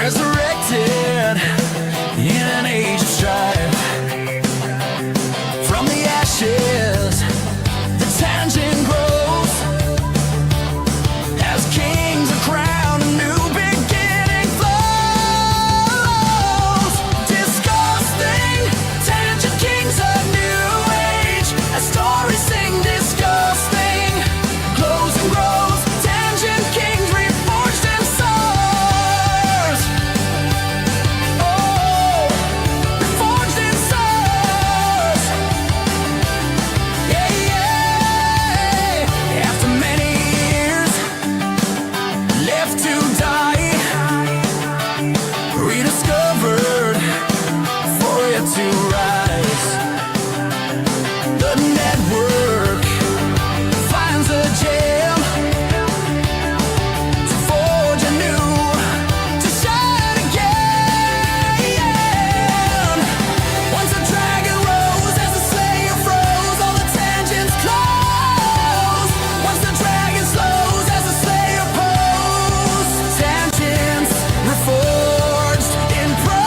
resurrected in an age of strife. From the ashes, the tangent grows as kings are crowned, a new beginning flows. Disgusting, tangent kings, a new age, as stories sing. Disgusting, glows and grows, tangent kings reforged in stars. Oh, reforged in stars. Yeah, yeah. After many years left to die, rediscovered for it to rise. The network finds a gem to forge anew, to shine again. Once a dragon rose, as the slayer froze, all the tangents close. Once the dragon slows, as the slayer pose, tangents reforged in prose.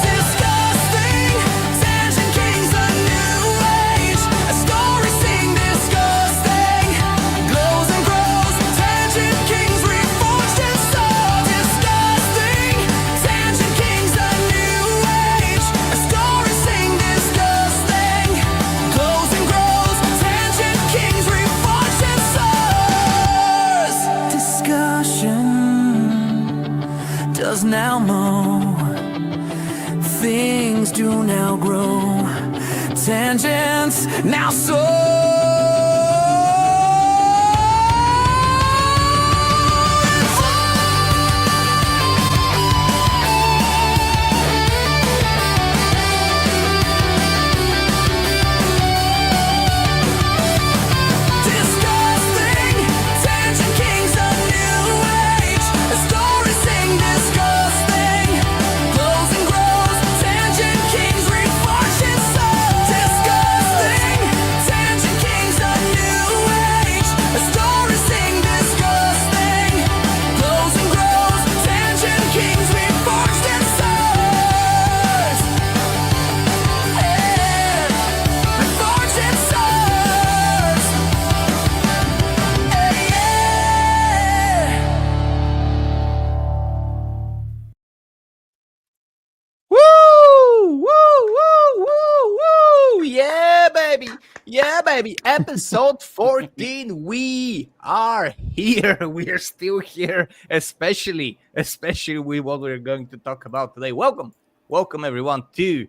Disgusting, tangent kings, a new age, a story sing. Disgusting, glows and grows, tangent kings reforged in stars. Disgusting, tangent kings, a new age, a story sing. Disgusting, glows and grows, tangent kings reforged in stars. Discussion does now mow, things do now grow, tangents now soar. Disgusting, tangent kings, a new age, a story sing. Disgusting, glows and grows, tangent kings reforged in stars. Disgusting, tangent kings, a new age, a story sing. Disgusting, glows and grows, tangent kings reforged in stars. Yeah, reforged in stars. Woo! Woo! Woo! Woo! Woo! Yeah, baby. Yeah, baby. Episode 14. We are here. We are still here, especially with what we're going to talk about today. Welcome everyone to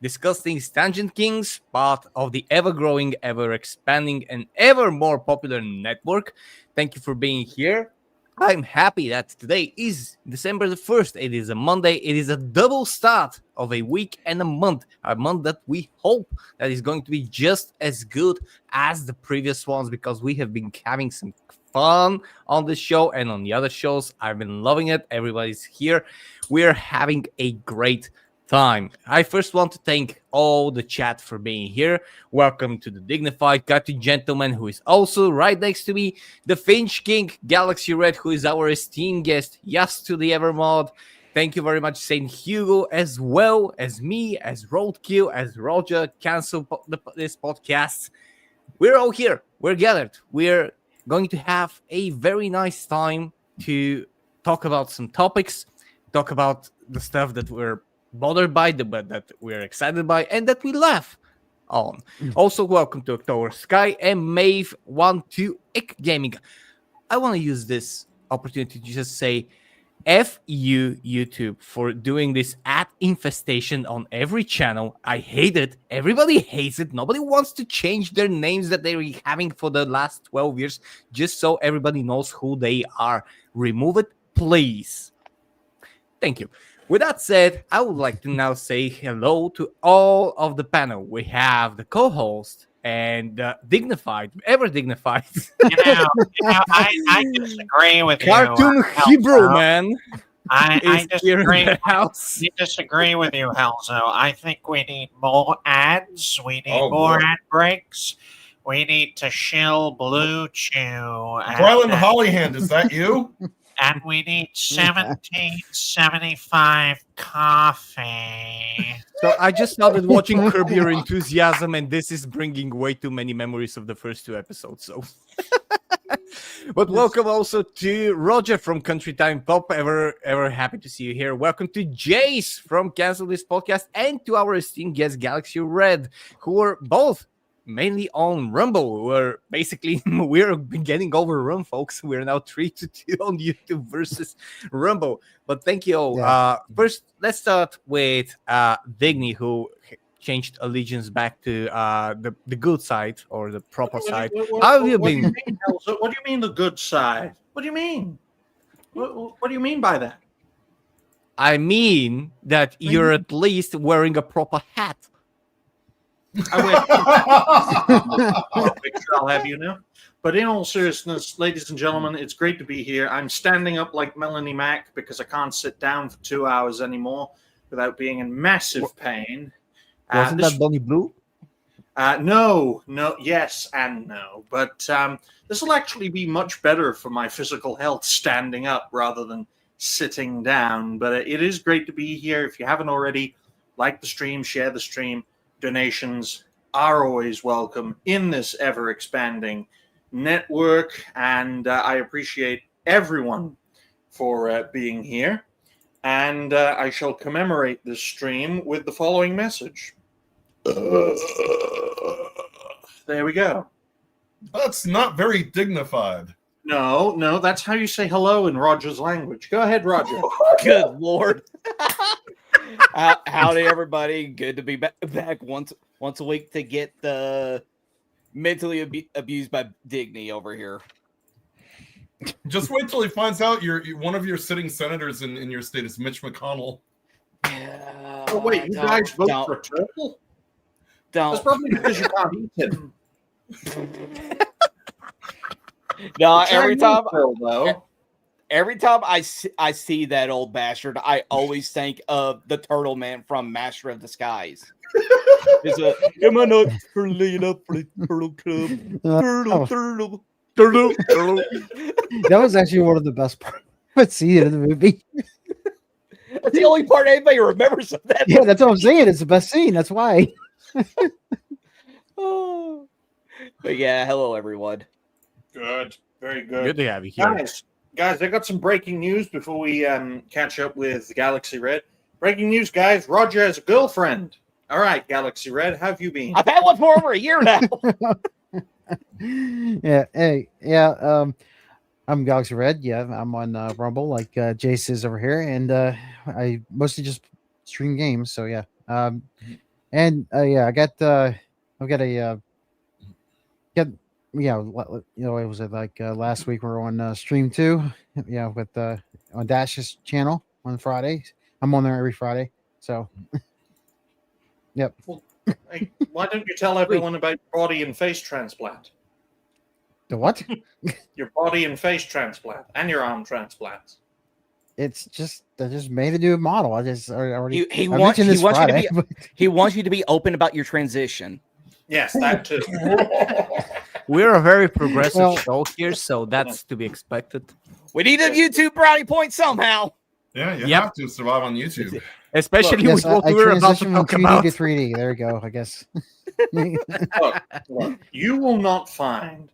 DiscussThing's Tangent Kings, part of the ever-growing, ever-expanding, and ever more popular network. Thank you for being here. I'm happy that today is December the 1st. It is a Monday. It is a double start of a week and a month that we hope that is going to be just as good as the previous ones, because we have been having some fun on the show and on the other shows. I've been loving it. Everybody's here. We're having a great time. I first want to thank all the chat for being here. Welcome to the dignified Captain Gentleman, who is also right next to me, the Finch King, GalaxyRed, who is our esteemed guest. Yes to the Evermod. Thank you very much, Saint Hugo, as well as me, as Roadkill, as Roger. Cancel this podcast. We're all here. We're gathered. We're going to have a very nice time to talk about some topics, talk about the stuff that we're bothered by, but that we're excited by, and that we laugh on. Also, welcome to October Sky and Mave12 Ick Gaming. I want to use this opportunity to just say F you, YouTube, for doing this ad infestation on every channel. I hate it. Everybody hates it. Nobody wants to change their names that they're having for the last 12 years just so everybody knows who they are. Remove it, please. Thank you. With that said, I would like to now say hello to all of the panel. We have the co-host and dignified, ever dignified. I disagree with Cartoon you. Hebrew, man. I disagree. House. I disagree with you, Helzo. I think we need more ads. We need more ad breaks. We need to shill Blue Chew. Ryland Hollyhand, is that you? And we need 1775 coffee. So I just started watching Curb Your Enthusiasm, and this is bringing way too many memories of the first 2 episodes. So, but welcome also to Roger from Country Time Pop. Ever happy to see you here. Welcome to Jace from Cancel This Podcast, and to our esteemed guest GalaxyRed, who are both mainly on Rumble. We're getting overrun, folks. We're now 3-2 on YouTube versus Rumble. But thank you all. Yeah. First, let's start with Digny, who changed allegiance back to the good side, or the proper side. How have you been? What do you mean the good side? What do you mean? What do you mean by that? I mean that you're at least wearing a proper hat. Picture, I'll have you know. But in all seriousness, ladies and gentlemen, it's great to be here. I'm standing up like Melanie Mack because I can't sit down for 2 hours anymore without being in massive pain. Wasn't that Bonnie Blue? No, yes and no. But this will actually be much better for my physical health standing up rather than sitting down. But it is great to be here. If you haven't already, like the stream, share the stream. Donations are always welcome in this ever-expanding network, and I appreciate everyone for being here. And I shall commemorate this stream with the following message. There we go. That's not very dignified. No, that's how you say hello in Roger's language. Go ahead, Roger. Good Lord. Howdy, everybody. Good to be back once a week to get mentally abused by Digny over here. Just wait till he finds out you're one of your sitting senators in your state is Mitch McConnell. Oh, wait, you guys vote for Turtle? That's probably because you can't eat him. No, every time I see that old bastard, I always think of the Turtle Man from Master of Disguise. Am I not turtling up for the Turtle Club? Turtle. That was actually one of the best parts of seeing in the movie. That's the only part anybody remembers of that. Yeah, that's what I'm saying. It's the best scene. That's why. Oh. But yeah, hello everyone. Good, very good. Good to have you here. Guys, I got some breaking news before we catch up with GalaxyRed. Breaking news, guys. Roger has a girlfriend. All right, GalaxyRed, how have you been? I've had one for over a year now. Yeah. Hey. Yeah. I'm GalaxyRed. Yeah, I'm on Rumble, like Jace is over here, and I mostly just stream games. So yeah. And yeah, I've got a it was like last week we were on Stream 2, with on Dash's channel on Friday. I'm on there every Friday. So, yep. Hey, why don't you tell everyone about your body and face transplant? The what? Your body and face transplant, and your arm transplants. It's just I just made a new model. I already He I wants mentioned this Friday, he wants you to be open about your transition. Yes, that too. We're a very progressive show here, so that's to be expected. We need a YouTube brownie point somehow. Yeah, you Yep. have to survive on YouTube. Especially yes, with what I we were about to transitioned talk from 2D about. to 3D. There you go. I guess. Look, you will not find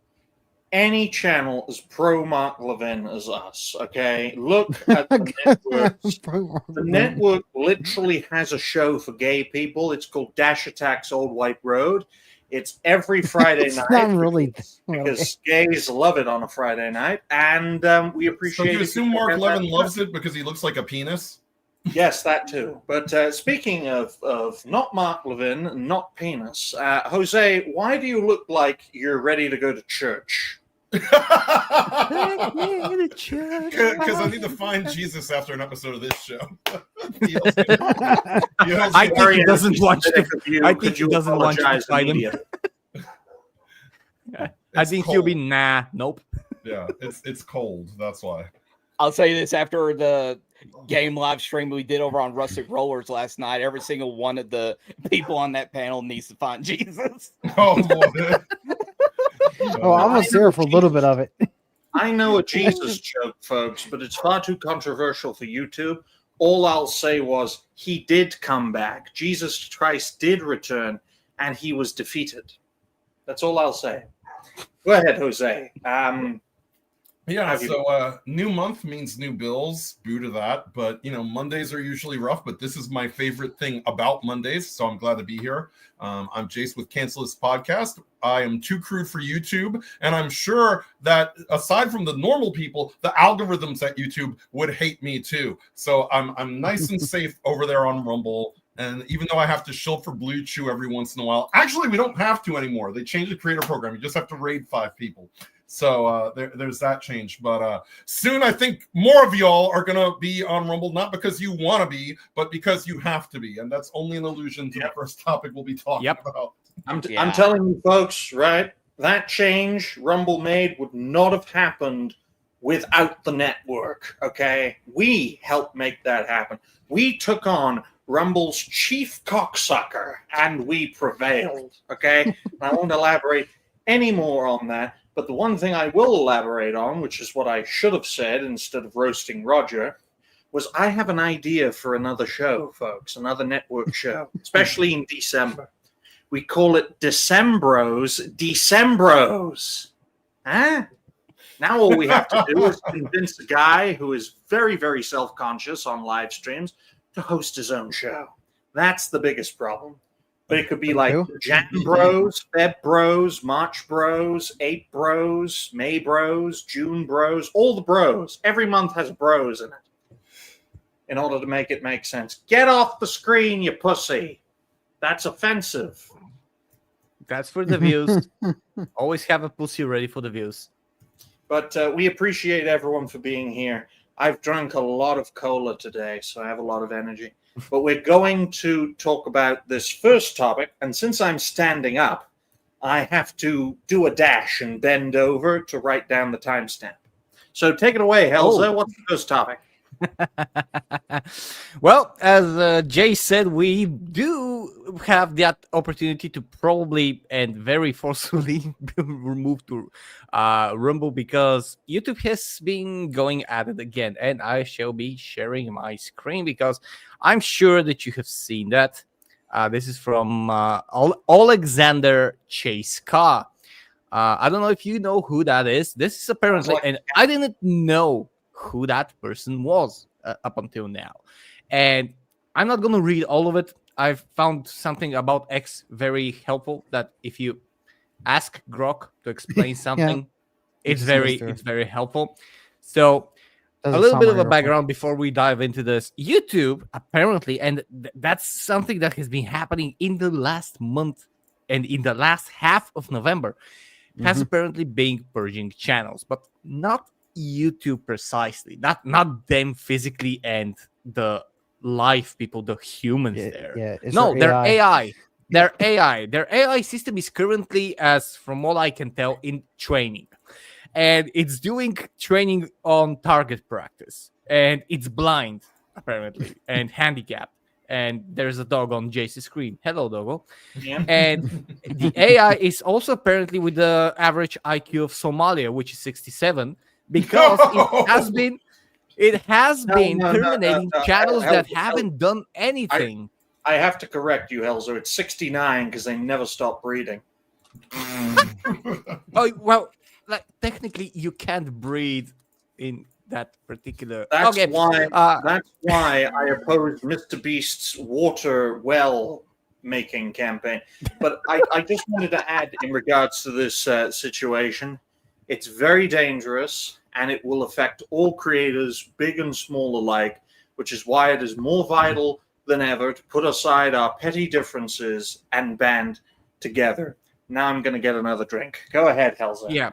any channel as pro Mark Levin as us, okay? Look at the networks. The network literally has a show for gay people. It's called Dash Attacks Old White Road. It's every Friday It's night. not really because gays love it on a Friday night, and we So appreciate you it. assume Mark Levin loves it because he looks like a penis? Yes, that too. But speaking of not Mark Levin, not penis, Jose, why do you look like you're ready to go to church? Because I need to find Jesus after an episode of this show. I think he doesn't want you to. I think he doesn't want you to fight him. immediately? I think he'll be nope. Yeah, it's cold. That's why. I'll tell you this, after the game live stream we did over on Rustic Rollers last night, every single one of the people on that panel needs to find Jesus. Oh, boy. Oh, I was there for a little bit of it. I know a Jesus joke, folks, but it's far too controversial for YouTube. All I'll say was he did come back. Jesus Christ did return, and he was defeated. That's all I'll say. Go ahead, Jose. Yeah, Have you- so new month means new bills. Boo to that. But, Mondays are usually rough, but this is my favorite thing about Mondays, so I'm glad to be here. I'm Jace with Cancel This Podcast. I am too crude for YouTube, and I'm sure that aside from the normal people, the algorithms at YouTube would hate me too. So I'm nice and safe over there on Rumble. And even though I have to shill for Blue Chew every once in a while, actually, we don't have to anymore. They changed the creator program. You just have to raid 5 people. So there's that change. But soon, I think more of y'all are going to be on Rumble, not because you want to be, but because you have to be. And that's only an allusion to the first topic we'll be talking about. I'm telling you, folks, right? That change Rumble made would not have happened without the network, okay? We helped make that happen. We took on Rumble's chief cocksucker, and we prevailed, okay? I won't elaborate any more on that, but the one thing I will elaborate on, which is what I should have said instead of roasting Roger, was I have an idea for another show, folks, another network show, especially in December. We call it Decembros. Huh? Now all we have to do is convince a guy who is very, very self-conscious on live streams to host his own show. That's the biggest problem. But it could be like Jan Bros, Feb Bros, March Bros, 8 Bros, May Bros, June Bros, all the bros. Every month has bros in it. In order to make it make sense. Get off the screen, you pussy. That's offensive. That's for the views. Always have a pussy ready for the views. But we appreciate everyone for being here. I've drunk a lot of cola today, so I have a lot of energy. But we're going to talk about this first topic. And since I'm standing up, I have to do a dash and bend over to write down the timestamp. So take it away, Helza. What's the first topic? Well, as Jay said, we do have that opportunity to probably and very forcefully remove to Rumble because YouTube has been going at it again, and I shall be sharing my screen because I'm sure that you have seen that. This is from Alexander Chase Carr. I don't know if you know who that is. This is apparently, and I didn't know who that person was up until now. And I'm not going to read all of it. I've found something about X very helpful that if you ask Grok to explain something, it's very helpful. So a little bit of a background before we dive into this. YouTube apparently, and that's something that has been happening in the last month and in the last half of November, has apparently been purging channels, but not YouTube precisely, not them physically and the live people, the humans there. No, their AI. Their AI system is currently, as from what I can tell, in training, and it's doing training on target practice, and it's blind apparently and handicapped. And there's a dog on Jace's screen. Hello, doggo. Yeah. And the AI is also apparently with the average IQ of Somalia, which is 67. Because it has been terminating channels that haven't done anything. I have to correct you, Helzo. It's 69 because they never stop breeding. Oh well, like technically you can't breed in that particular. That's why I opposed Mr. Beast's water well making campaign. But I just wanted to add in regards to this situation. It's very dangerous, and it will affect all creators, big and small alike, which is why it is more vital than ever to put aside our petty differences and band together. Now I'm going to get another drink. Go ahead, Helza. Yeah.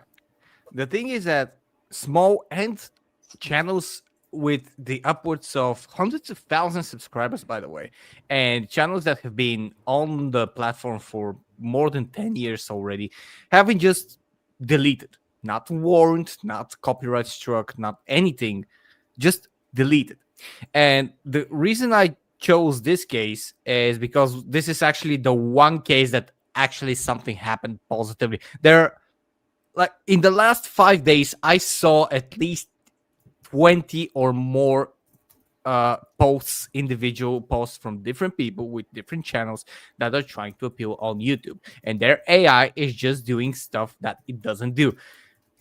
The thing is that small and channels with the upwards of hundreds of thousands of subscribers, by the way, and channels that have been on the platform for more than 10 years already, have been just deleted. Not warned, not copyright struck, not anything, just deleted. And the reason I chose this case is because this is actually the one case that actually something happened positively. There like in the last 5 days, I saw at least 20 or more posts, individual posts from different people with different channels that are trying to appeal on YouTube, and their AI is just doing stuff that it doesn't do.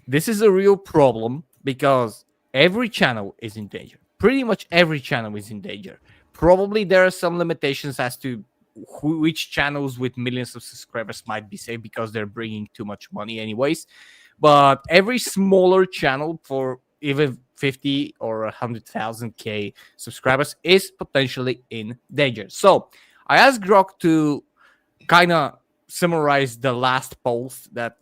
This is a real problem because every channel is in danger. Pretty much every channel is in danger. Probably there are some limitations as to which channels with millions of subscribers might be safe because they're bringing too much money anyways. But every smaller channel for even 50 or 100,000 K subscribers is potentially in danger. So I asked Grok to kind of summarize the last post that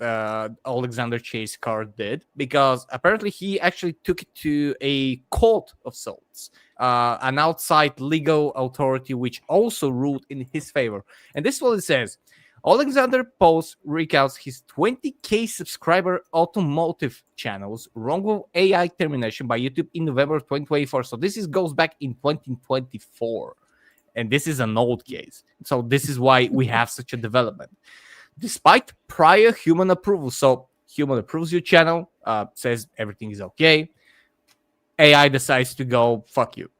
Alexander Chase Card did, because apparently he actually took it to a court of sorts, an outside legal authority which also ruled in his favor. And this is what it says. Alexander Post recounts his 20K subscriber automotive channel's wrongful AI termination by YouTube in November 2024. So this goes back in 2024. And this is an old case. So this is why we have such a development. Despite prior human approval, so human approves your channel, says everything is okay. AI decides to go, fuck you.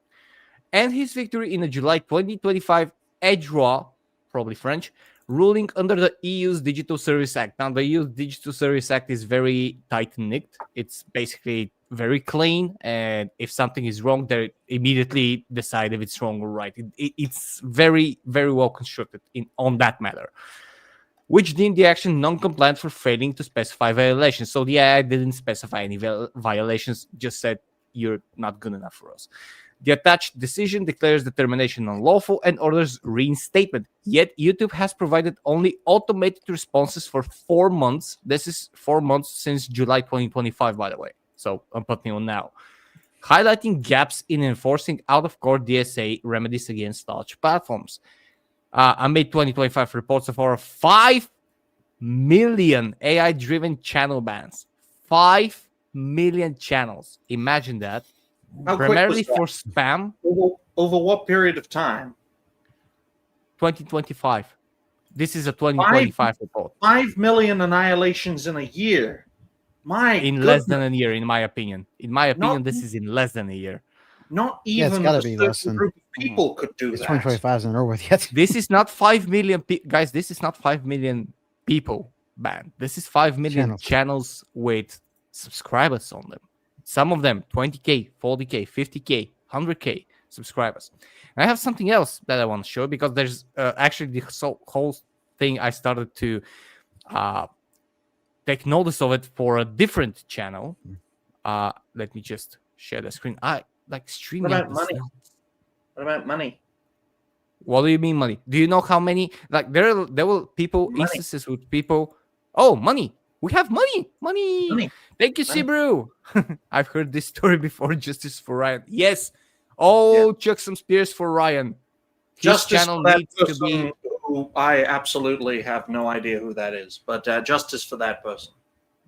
And his victory in a July 2025 EDROIT, probably French, ruling under the EU's Digital Service Act. Now, the EU's Digital Service Act is very tight-knit. It's basically very clean, and if something is wrong, they immediately decide if it's wrong or right. It's very, very well constructed on that matter, which deemed the action non-compliant for failing to specify violations. So the AI didn't specify any violations, just said, you're not good enough for us. The attached decision declares the termination unlawful and orders reinstatement. Yet YouTube has provided only automated responses for 4 months. This is 4 months since July 2025, by the way. So I'm putting on now. Highlighting gaps in enforcing out-of-court DSA remedies against large platforms. Amid 2025 reports of over 5 million AI-driven channel bans. 5 million channels. Imagine that. How quick Primarily was for that? spam. Over what period of time? 2025. This is a 2025 report. 5 million annihilations in a year. My In goodness. less than a year, in my opinion. In my opinion, Not- this is in less than a year. Not Yeah, it's even gotta a be certain less than- group of people could do It's that. 2025 isn't over with yet. This is not 5 million guys. This is not 5 million people banned. This is 5 million channels with subscribers on them. Some of them 20K, 40K, 50K, 100K subscribers. And I have something else that I want to show, because there's actually the whole thing I started to take notice of it for a different channel. Let me just share the screen. I like streaming. What about money? What about money? What do you mean money? Do you know how many? Like there were people Money. instances with people. Oh, money. We have money. Money. Thank you, Money. Sibru. I've heard this story before. Justice for Ryan. Yes. Oh, chuck some spears for Ryan. His Justice channel for that needs to person be. who I absolutely have no idea who that is, but justice for that person.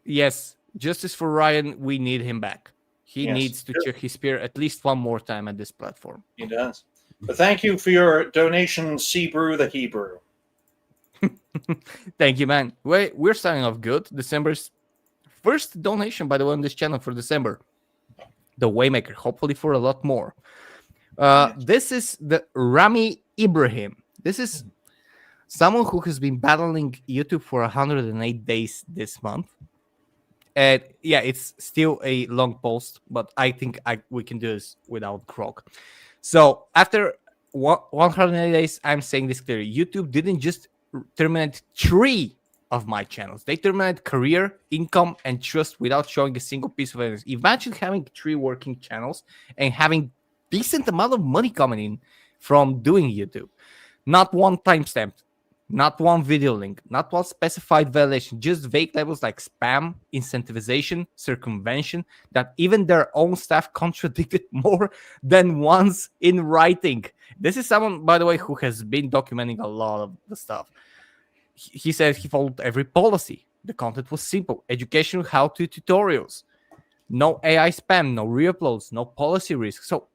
Yes, justice for Ryan. We need him back. He Yes. needs to chuck his spear at least one more time at this platform. He does. But thank you for your donation, Sebrew the Hebrew. Thank you, man. We're starting off good. December's first donation, by the way, on this channel for December. The Waymaker, hopefully for a lot more. This is the Rami Ibrahim. This is someone who has been battling YouTube for 108 days this month. And yeah, it's still a long post, but I think we can do this without Grok. So after 108 days, I'm saying this clearly. YouTube didn't just terminate 3 of my channels. They terminate career, income, and trust without showing a single piece of evidence. Imagine having 3 working channels and having decent amount of money coming in from doing YouTube. Not one timestamp, not one video link, not one specified violation, just vague labels like spam, incentivization, circumvention, that even their own staff contradicted more than once in writing. This is someone, by the way, who has been documenting a lot of the stuff. He said he followed every policy. The content was simple. Educational how-to tutorials. No AI spam, no re-uploads, no policy risk. So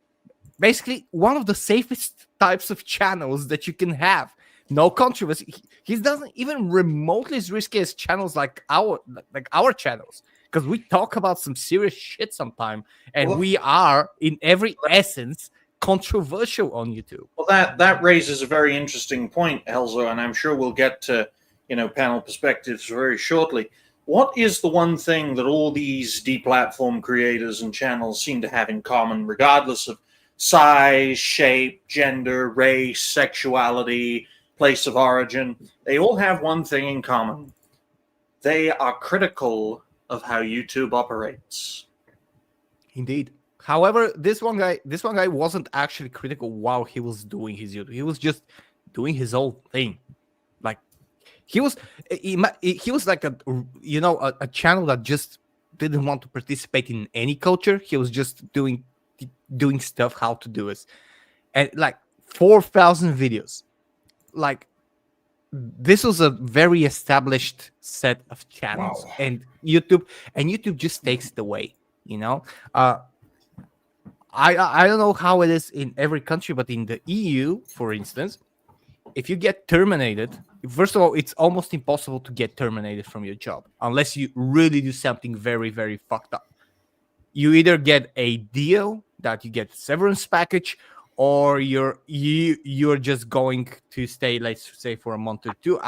basically one of the safest types of channels that you can have. no controversy. He doesn't even remotely as risky as channels like our channels, because we talk about some serious shit sometime, and Well, we are in every essence controversial on YouTube. Well, that raises a very interesting point, Elzo, and I'm sure we'll get to panel perspectives very shortly. What is the one thing that all these deplatform creators and channels seem to have in common, regardless of size, shape, gender, race, sexuality, place of origin? They all have one thing in common. They are critical of how YouTube operates. Indeed. However, this one guy wasn't actually critical while he was doing his YouTube. He was just doing his own thing. Like he was like a channel that just didn't want to participate in any culture. He was just doing stuff how to do it, and like 4,000 videos. Like this was a very established set of channels, Wow. and YouTube just takes it away. I don't know how it is in every country, but in the EU, for instance, if you get terminated, first of all, it's almost impossible to get terminated from your job unless you really do something very, very fucked up. You either get a deal that you get severance package, or you're just going to stay, let's say, for a month or two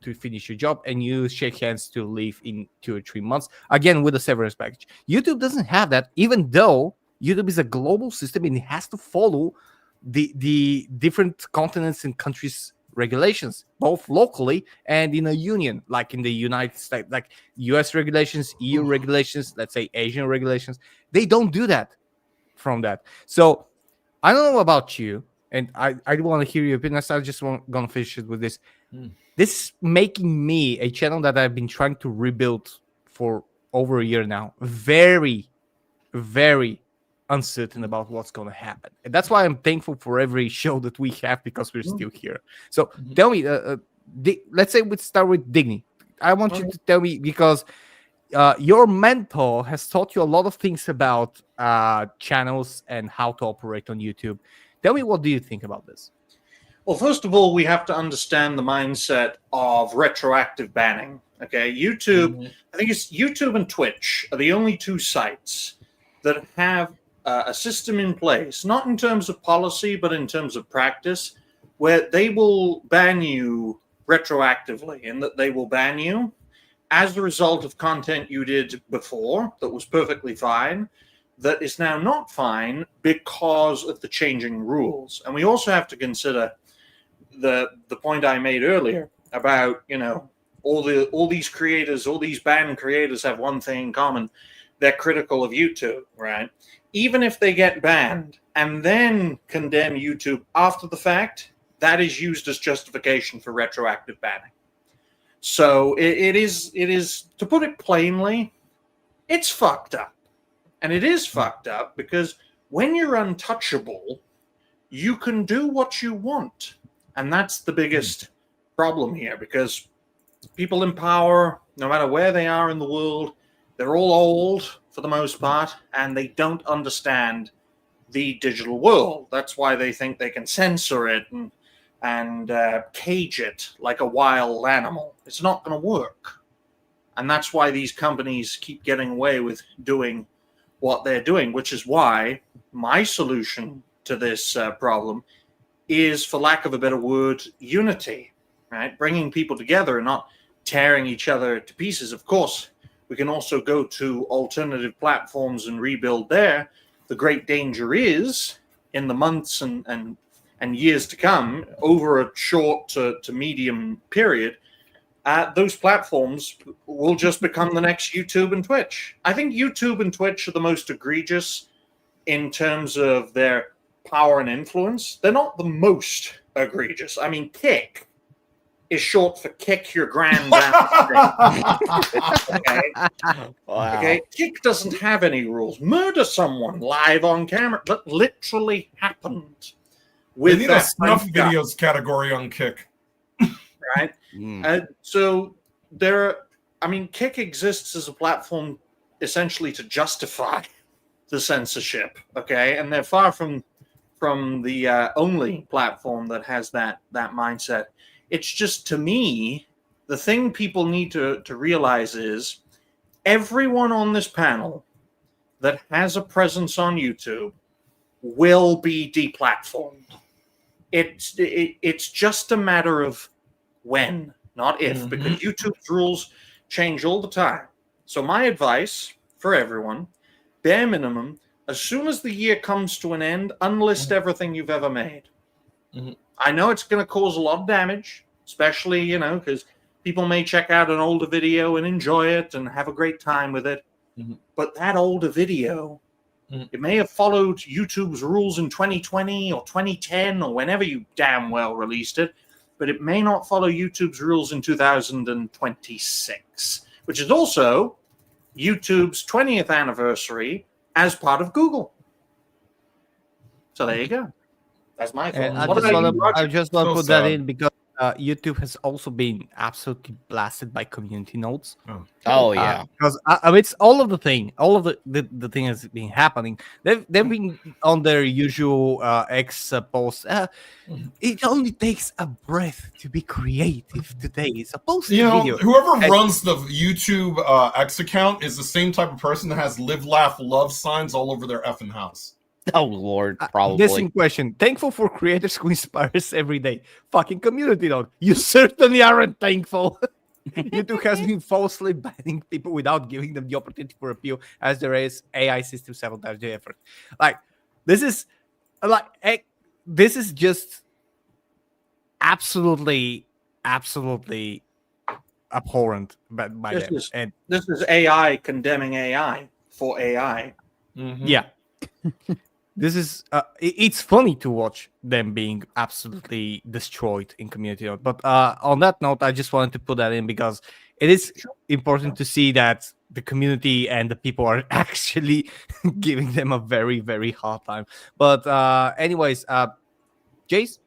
to finish your job, and you shake hands to leave in 2 or 3 months, again with a severance package. YouTube doesn't have that, even though YouTube is a global system and it has to follow the different continents and countries' regulations, both locally and in a union, like in the United States, like US regulations, EU regulations, let's say Asian regulations. They don't do that from that. So I don't know about you, and I want to hear your opinion. I just gonna finish it with this. This is making me a channel that I've been trying to rebuild for over a year now. Very, very uncertain about what's going to happen, and that's why I'm thankful for every show that we have, because we're still here. So tell me, let's say we start with Digny. I want you to tell me, because your mentor has taught you a lot of things about channels and how to operate on YouTube. Tell me, what do you think about this? Well, first of all, we have to understand the mindset of retroactive banning. Okay, YouTube, I think it's YouTube and Twitch are the only two sites that have a system in place, not in terms of policy, but in terms of practice, where they will ban you retroactively, in that they will ban you as a result of content you did before that was perfectly fine, that is now not fine because of the changing rules. And we also have to consider the point I made earlier about, all these creators, all these banned creators have one thing in common. They're critical of YouTube, right? Even if they get banned and then condemn YouTube after the fact, that is used as justification for retroactive banning. So it is, to put it plainly, it's fucked up. And it is fucked up because when you're untouchable, you can do what you want. And that's the biggest problem here, because people in power, no matter where they are in the world, they're all old for the most part, and they don't understand the digital world. That's why they think they can censor it and cage it like a wild animal. It's not going to work. And that's why these companies keep getting away with doing what they're doing, which is why my solution to this problem is, for lack of a better word, unity, right? Bringing people together and not tearing each other to pieces. Of course, we can also go to alternative platforms and rebuild there. The great danger is, in the months and years to come, over a short to medium period, those platforms will just become the next YouTube and Twitch. I think YouTube and Twitch are the most egregious in terms of their power and influence. They're not the most egregious. I mean, Kick is short for kick your granddad. Okay? Wow. Okay, Kick doesn't have any rules. Murder someone live on camera, that literally happened. We With need a that snuff kind of guy, videos category on Kick. right? So Kick exists as a platform essentially to justify the censorship. Okay, and they're far from the only platform that has that mindset. It's just, to me, the thing people need to realize is everyone on this panel that has a presence on YouTube will be deplatformed. It's just a matter of when, not if, because YouTube's rules change all the time. So my advice for everyone, bare minimum, as soon as the year comes to an end, unlist everything you've ever made. I know it's going to cause a lot of damage, especially, because people may check out an older video and enjoy it and have a great time with it. But that older video, it may have followed YouTube's rules in 2020 or 2010 or whenever you damn well released it, but it may not follow YouTube's rules in 2026, which is also YouTube's 20th anniversary as part of Google. So there you go. That's my thought. And I just want to So put that sad. in because YouTube has also been absolutely blasted by community notes. Oh yeah. Because I mean, it's all of the thing has been happening. They've been on their usual X post. It only takes a breath to be creative today. It's a post video. Whoever runs the YouTube X account is the same type of person that has live, laugh, love signs all over their effing house. Oh Lord, This probably. in question. Thankful for creators who inspire us every day. Fucking community note. You certainly aren't thankful. YouTube has been falsely banning people without giving them the opportunity for appeal, as there is AI system sabotage the effort. This is just absolutely abhorrent by them. And This is AI condemning AI for AI. yeah. This is it's funny to watch them being absolutely destroyed in community note. But on that note, I just wanted to put that in because it is important to see that the community and the people are actually giving them a very, very hard time. But anyways, Jace?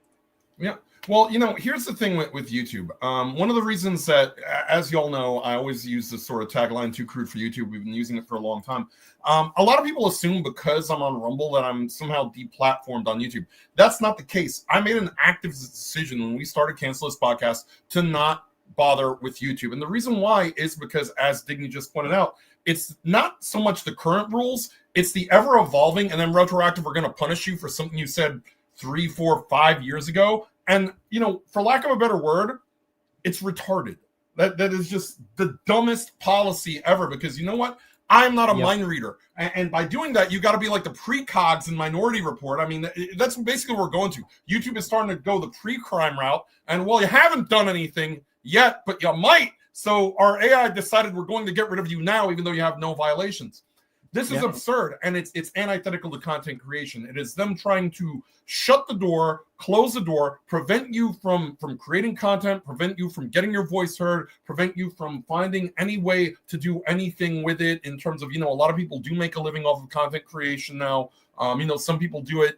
Yeah. Well, here's the thing with YouTube. One of the reasons that, as you all know, I always use this sort of tagline, too crude for YouTube. We've been using it for a long time. A lot of people assume because I'm on Rumble that I'm somehow deplatformed on YouTube. That's not the case. I made an active decision when we started Cancel This Podcast to not bother with YouTube. And the reason why is because, as Digny just pointed out, it's not so much the current rules, it's the ever-evolving, and then retroactive, we're going to punish you for something you said 3, 4, 5 years ago. And, for lack of a better word, it's retarded. That is just the dumbest policy ever, because you know what? I'm not a mind reader. And by doing that, you got to be like the precogs in Minority Report. I mean, that's basically what we're going to. YouTube is starting to go the pre-crime route. And, well, you haven't done anything yet, but you might. So our AI decided we're going to get rid of you now, even though you have no violations. This is absurd, and it's antithetical to content creation. It is them trying to shut the door, close the door, prevent you from creating content, prevent you from getting your voice heard, prevent you from finding any way to do anything with it in terms of, a lot of people do make a living off of content creation now. Some people do it,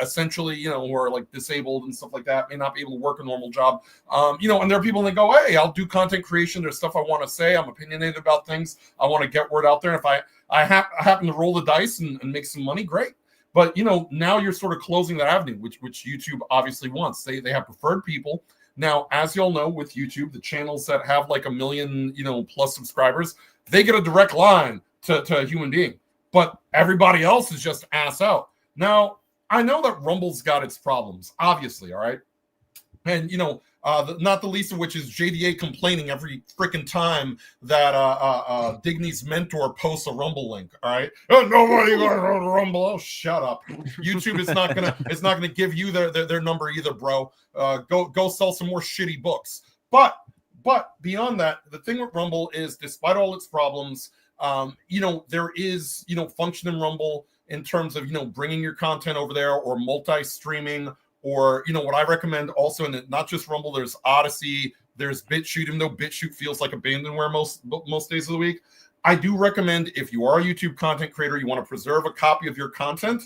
essentially, who are like disabled and stuff like that, may not be able to work a normal job. And there are people that go, hey, I'll do content creation. There's stuff I want to say. I'm opinionated about things. I want to get word out there. If I happen to roll the dice and make some money, great. But, now you're sort of closing that avenue, which YouTube obviously wants. They have preferred people. Now, as you all know, with YouTube, the channels that have like 1 million, plus subscribers, they get a direct line to a human being. But everybody else is just ass out. Now, I know that Rumble's got its problems, obviously, all right? And, not the least of which is JDA complaining every freaking time that Digny's mentor posts a Rumble link, all right? Oh, nobody got to Rumble. Oh, shut up. YouTube is not gonna give you their number either, bro. Go sell some more shitty books. But beyond that, the thing with Rumble is, despite all its problems, there is, function in Rumble in terms of, bringing your content over there or multi-streaming or, what I recommend also, and not just Rumble, there's Odyssey, there's BitChute, even though BitChute feels like abandonware most days of the week. I do recommend, if you are a YouTube content creator, you want to preserve a copy of your content,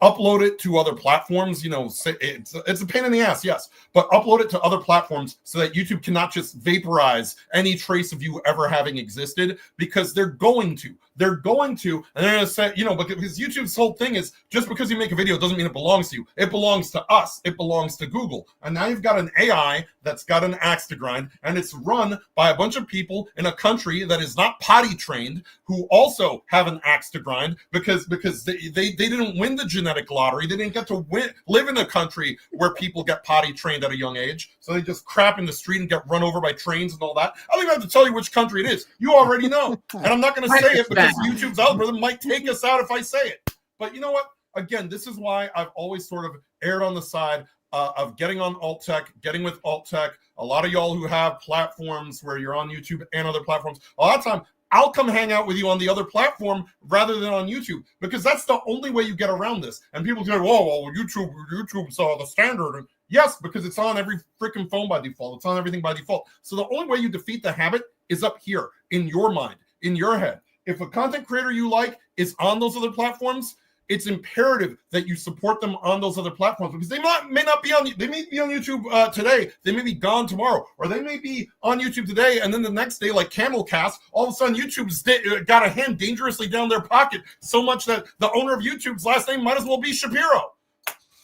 upload it to other platforms. It's a pain in the ass, yes, but upload it to other platforms so that YouTube cannot just vaporize any trace of you ever having existed, because they're going to, and they're going to say, because YouTube's whole thing is, just because you make a video doesn't mean it belongs to you. It belongs to us. It belongs to Google. And now you've got an AI that's got an axe to grind, and it's run by a bunch of people in a country that is not potty trained, who also have an axe to grind because they didn't win the genetic lottery. They didn't get to live in a country where people get potty trained at a young age. So they just crap in the street and get run over by trains and all that. I don't even have to tell you which country it is. You already know. And I'm not going to say it because YouTube's algorithm might take us out if I say it. But you know what? Again, this is why I've always sort of erred on the side of getting on alt tech, getting with alt tech. A lot of y'all who have platforms where you're on YouTube and other platforms, a lot of time I'll come hang out with you on the other platform rather than on YouTube, because that's the only way you get around this. And people say, "Whoa, well, YouTube's the standard." And yes, because it's on every freaking phone by default. It's on everything by default. So the only way you defeat the habit is up here in your mind, in your head. If a content creator you like is on those other platforms, it's imperative that you support them on those other platforms, because they may not be on. They may be on YouTube today. They may be gone tomorrow, or they may be on YouTube today, and then the next day, like Camelcast, all of a sudden YouTube's got a hand dangerously down their pocket, so much that the owner of YouTube's last name might as well be Shapiro.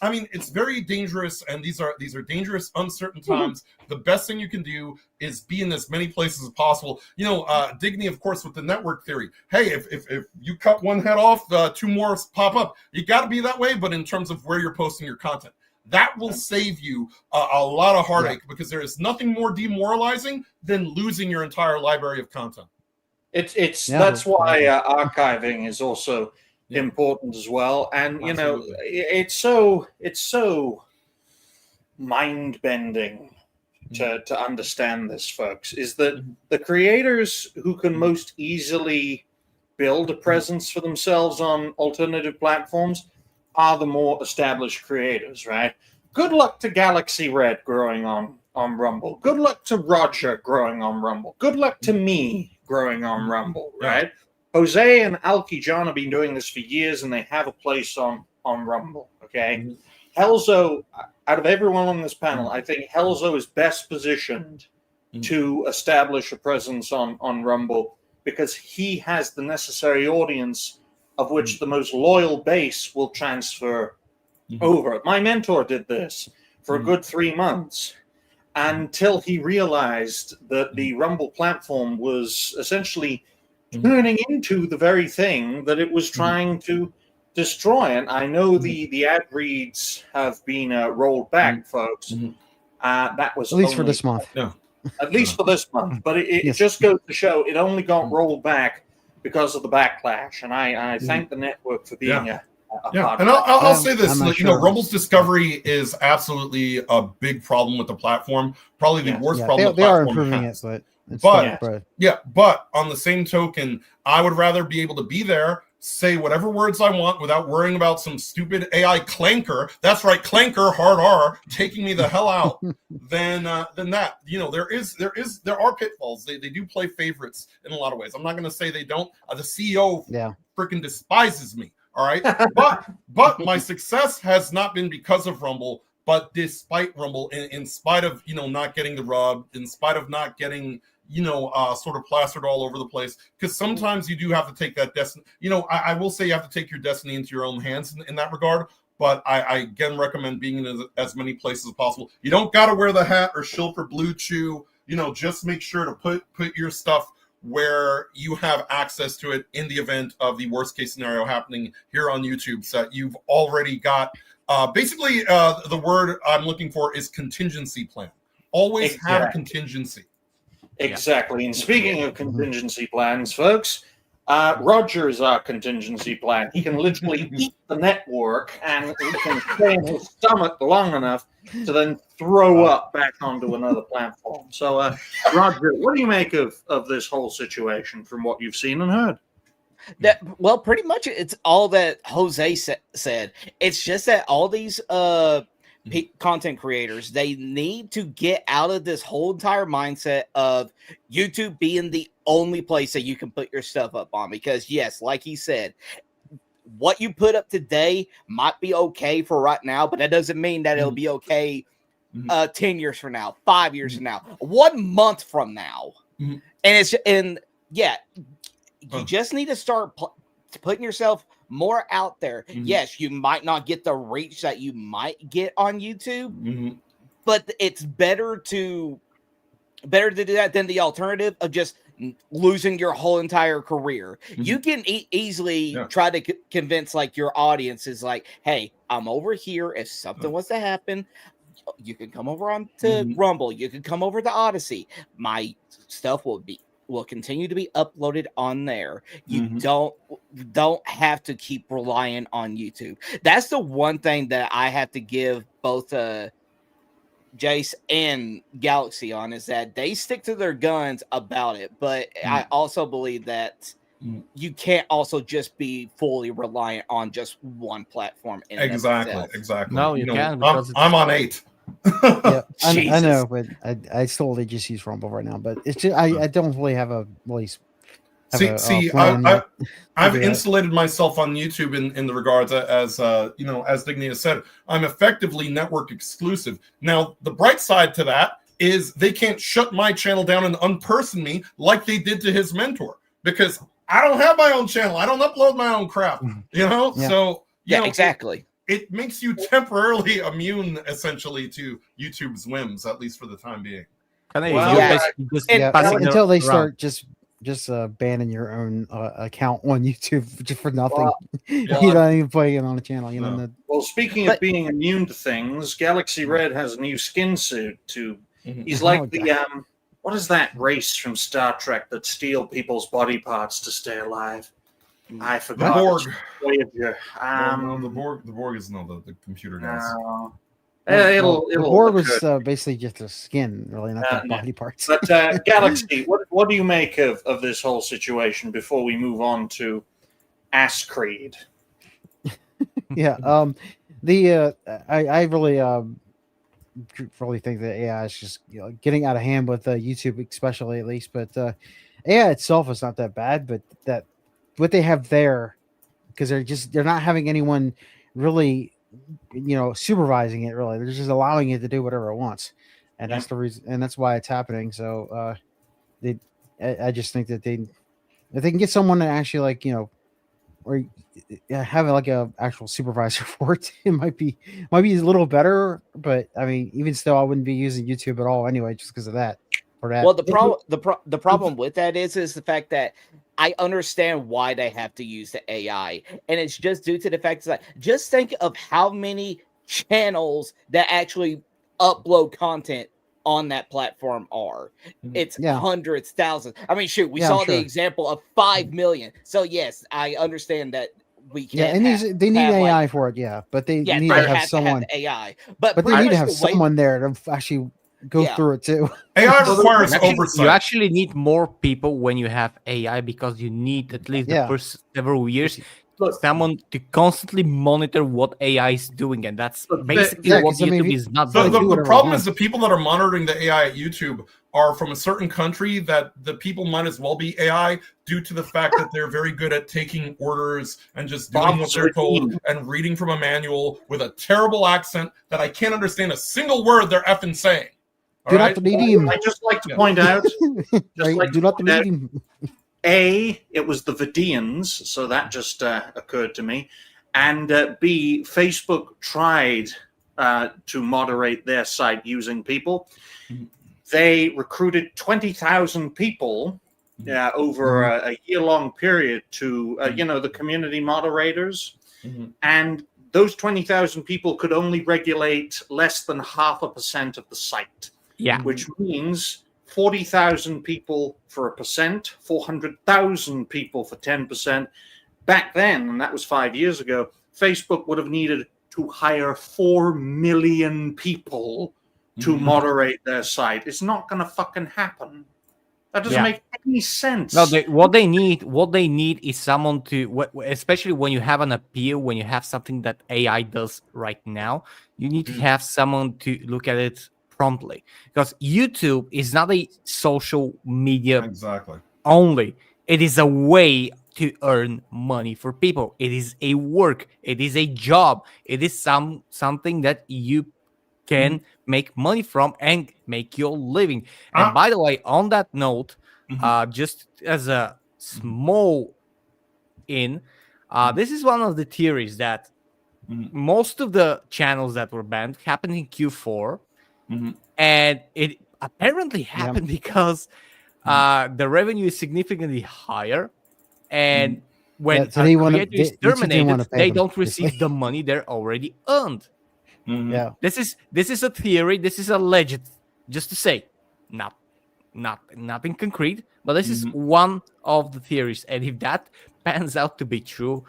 I mean, it's very dangerous, and these are dangerous, uncertain times. The best thing you can do is be in as many places as possible. Dignity, of course, with the network theory. Hey, if you cut one head off, two more pop up. You got to be that way, but in terms of where you're posting your content, that will save you a lot of heartache, because there is nothing more demoralizing than losing your entire library of content. That's why archiving is also important as well. And it's so mind bending to understand this, folks, is that the creators who can most easily build a presence for themselves on alternative platforms are the more established creators, right? Good luck to GalaxyRed growing on Rumble. Good luck to Roger growing on Rumble. Good luck to me growing on Rumble, right? Jose and Alki John have been doing this for years, and they have a place on Rumble, okay? Helzo, out of everyone on this panel, I think Helzo is best positioned to establish a presence on Rumble, because he has the necessary audience of which the most loyal base will transfer over. My mentor did this for a good 3 months until he realized that the Rumble platform was essentially turning into the very thing that it was trying to destroy. And I know the ad reads have been rolled back, folks. That was at least for this month. At least for this month. But it just goes to show it only got rolled back because of the backlash. And I thank the network for being a part and of I'll say this: sure. Rumble's discovery is absolutely a big problem with the platform. Probably the worst problem they the are platform improving has. it, but but on the same token, I would rather be able to be there, say whatever words I want without worrying about some stupid AI clanker. That's right, clanker, hard R, taking me the hell out. than that. There are pitfalls. They do play favorites in a lot of ways. I'm not going to say they don't. The CEO freaking despises me. All right, but my success has not been because of Rumble, but despite Rumble, in spite of not getting the rub, in spite of not getting sort of plastered all over the place, because sometimes you do have to take that destiny. I will say you have to take your destiny into your own hands in that regard. But I again recommend being in as many places as possible. You don't got to wear the hat or shill for Blue Chew. Just make sure to put your stuff where you have access to it in the event of the worst case scenario happening here on YouTube, so that you've already got basically the word I'm looking for is contingency plan. Always have a contingency. Exactly. And speaking of contingency plans, folks, Roger is our contingency plan. He can literally eat the network, and he can stay in his stomach long enough to then throw up back onto another platform. So, Roger, what do you make of this whole situation from what you've seen and heard? Well, pretty much it's all that Jose said. It's just that all these content creators, they need to get out of this whole entire mindset of YouTube being the only place that you can put your stuff up on, because yes, like he said, what you put up today might be okay for right now, but that doesn't mean that it'll be okay 10 years from now, 5 years from now, 1 month from now. And you just need to start putting yourself more out there. Yes, you might not get the reach that you might get on YouTube, but it's better to do that than the alternative of just losing your whole entire career. You can easily try to convince like your audience is like, hey, I'm over here. If something was to happen, you can come over on to Rumble. You can come over to Odyssey. My stuff will continue to be uploaded on there. You don't have to keep relying on YouTube. That's the one thing that I have to give both Jace and Galaxy on, is that they stick to their guns about it. But I also believe that you can't also just be fully reliant on just one platform. Exactly. No, you can't, because I'm on 8. Yeah, I know, but I still just use Rumble right now. But it's just, I don't really have a plan I've insulated myself on YouTube in the regards as as Digny has said, I'm effectively network exclusive. Now, the bright side to that is they can't shut my channel down and unperson me like they did to his mentor, because I don't have my own channel. I don't upload my own crap. So exactly. It makes you temporarily immune, essentially, to YouTube's whims, at least for the time being. Until they start just banning your own account on YouTube just for nothing. You don't even play it on the channel. Well, speaking of being immune to things, GalaxyRed has a new skin suit. He's like what is that race from Star Trek that steal people's body parts to stay alive? I forgot. The Borg. Voyager. The Borg is the computer guys. The Borg was basically just a skin, really, not the body parts. But Galaxy, what do you make of this whole situation before we move on to Ass Creed? I really think that AI is just getting out of hand with YouTube, especially, at least. But AI itself is not that bad, but that what they have there, because they're not having anyone really supervising it. Really, they're just allowing it to do whatever it wants, and that's the reason, and that's why it's happening. So I just think that if they can get someone to actually or have like a actual supervisor for it, it might be a little better. But I mean, even still, I wouldn't be using YouTube at all anyway, just because of that. Well, the problem with that is the fact that I understand why they have to use the AI, and it's just due to the fact that just think of how many channels that actually upload content on that platform are. It's hundreds, thousands. I mean, shoot, we saw the example of 5 million. So yes, I understand that we can't. Yeah, and they need AI for it. But they need to have someone AI. But they need to have someone there to actually go through it too. AI requires oversight. You actually need more people when you have AI, because you need at least the first several years someone to constantly monitor what AI is doing, and that's basically what YouTube is not doing. The problem is the people that are monitoring the AI at YouTube are from a certain country that the people might as well be AI, due to the fact that they're very good at taking orders and just doing what they're told and reading from a manual with a terrible accent that I can't understand a single word they're effing saying. Do not delete him. I just like to point out. Do not delete him. A, it was the Vidians, so that just occurred to me. And B, Facebook tried to moderate their site using people. They recruited 20,000 people over a year-long period to, the community moderators. And those 20,000 people could only regulate less than 0.5% of the site. Which means 40,000 people for 1%, 400,000 people for 10%. Back then, and that was 5 years ago, Facebook would have needed to hire 4 million people to moderate their site. It's not going to fucking happen. That doesn't make any sense. No, what they need is someone to, especially when you have an appeal, when you have something that AI does right now, you need to have someone to look at it promptly, because YouTube is not a social media only. It is a way to earn money for people. It is a work. It is a job. It is something that you can make money from and make your living. And by the way, on that note, just as a small this is one of the theories that most of the channels that were banned happened in Q4, and it apparently happened because the revenue is significantly higher, and when so a they creator is YouTube didn't wanna terminated, pay they them, don't receive the money they're already earned. Yeah. This is a theory. This is alleged, just to say, nothing concrete, but this is one of the theories. And if that pans out to be true,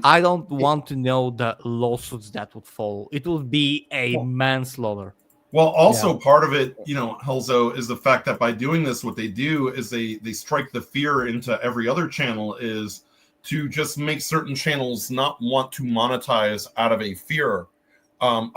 I don't want to know the lawsuits that would follow. It would be a manslaughter. Well, also part of it, Helzo, is the fact that by doing this, what they do is they strike the fear into every other channel, is to just make certain channels not want to monetize out of a fear. Don't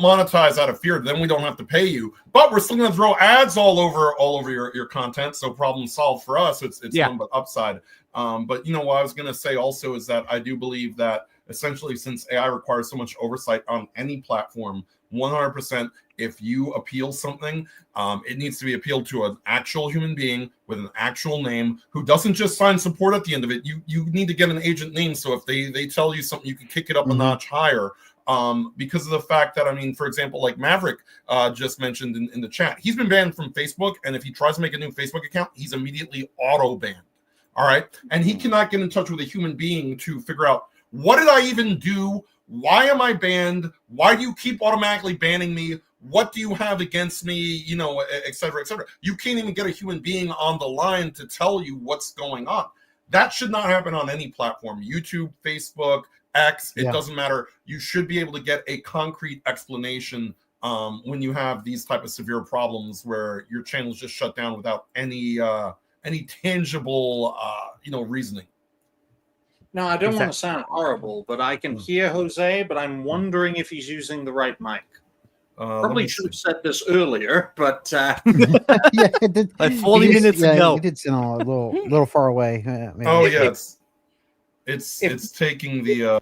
monetize out of fear, then we don't have to pay you. But we're still going to throw ads all over your content, so problem solved for us. It's none but upside. But what I was going to say also is that I do believe that essentially, since AI requires so much oversight on any platform, 100%, if you appeal something, it needs to be appealed to an actual human being with an actual name who doesn't just sign support at the end of it. You need to get an agent name, so if they tell you something, you can kick it up a notch higher. Because of the fact that, for example, like Maverick just mentioned in the chat, he's been banned from Facebook, and if he tries to make a new Facebook account, he's immediately auto-banned. All right? And he cannot get in touch with a human being to figure out, what did I even do? Why am I banned? Why do you keep automatically banning me? What do you have against me? Et cetera, et cetera. You can't even get a human being on the line to tell you what's going on. That should not happen on any platform. YouTube, Facebook, X, it doesn't matter. You should be able to get a concrete explanation when you have these type of severe problems where your channel's just shut down without any tangible reasoning. No, I don't want to sound horrible, but I can hear Jose, but I'm wondering if he's using the right mic. Probably should have said this earlier, but it did, like 40 minutes ago. You did sound a little far away. It's taking the.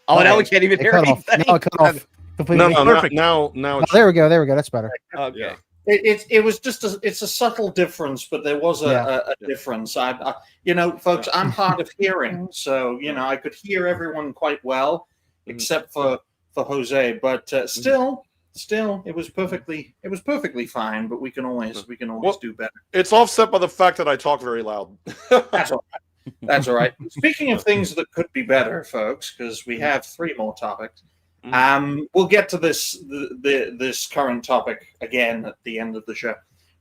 Now we can't even hear anything. Now it cut off completely. Perfect. Now there we go. That's better. Okay. It was just it's a subtle difference, but there was a difference. Folks, I'm hard of hearing, so I could hear everyone quite well, except for Jose. But still, it was perfectly fine. But we can always do better. It's offset by the fact that I talk very loud. That's all right. That's all right. Speaking of things that could be better, folks, because we have 3 more topics. We'll get to this current topic again at the end of the show,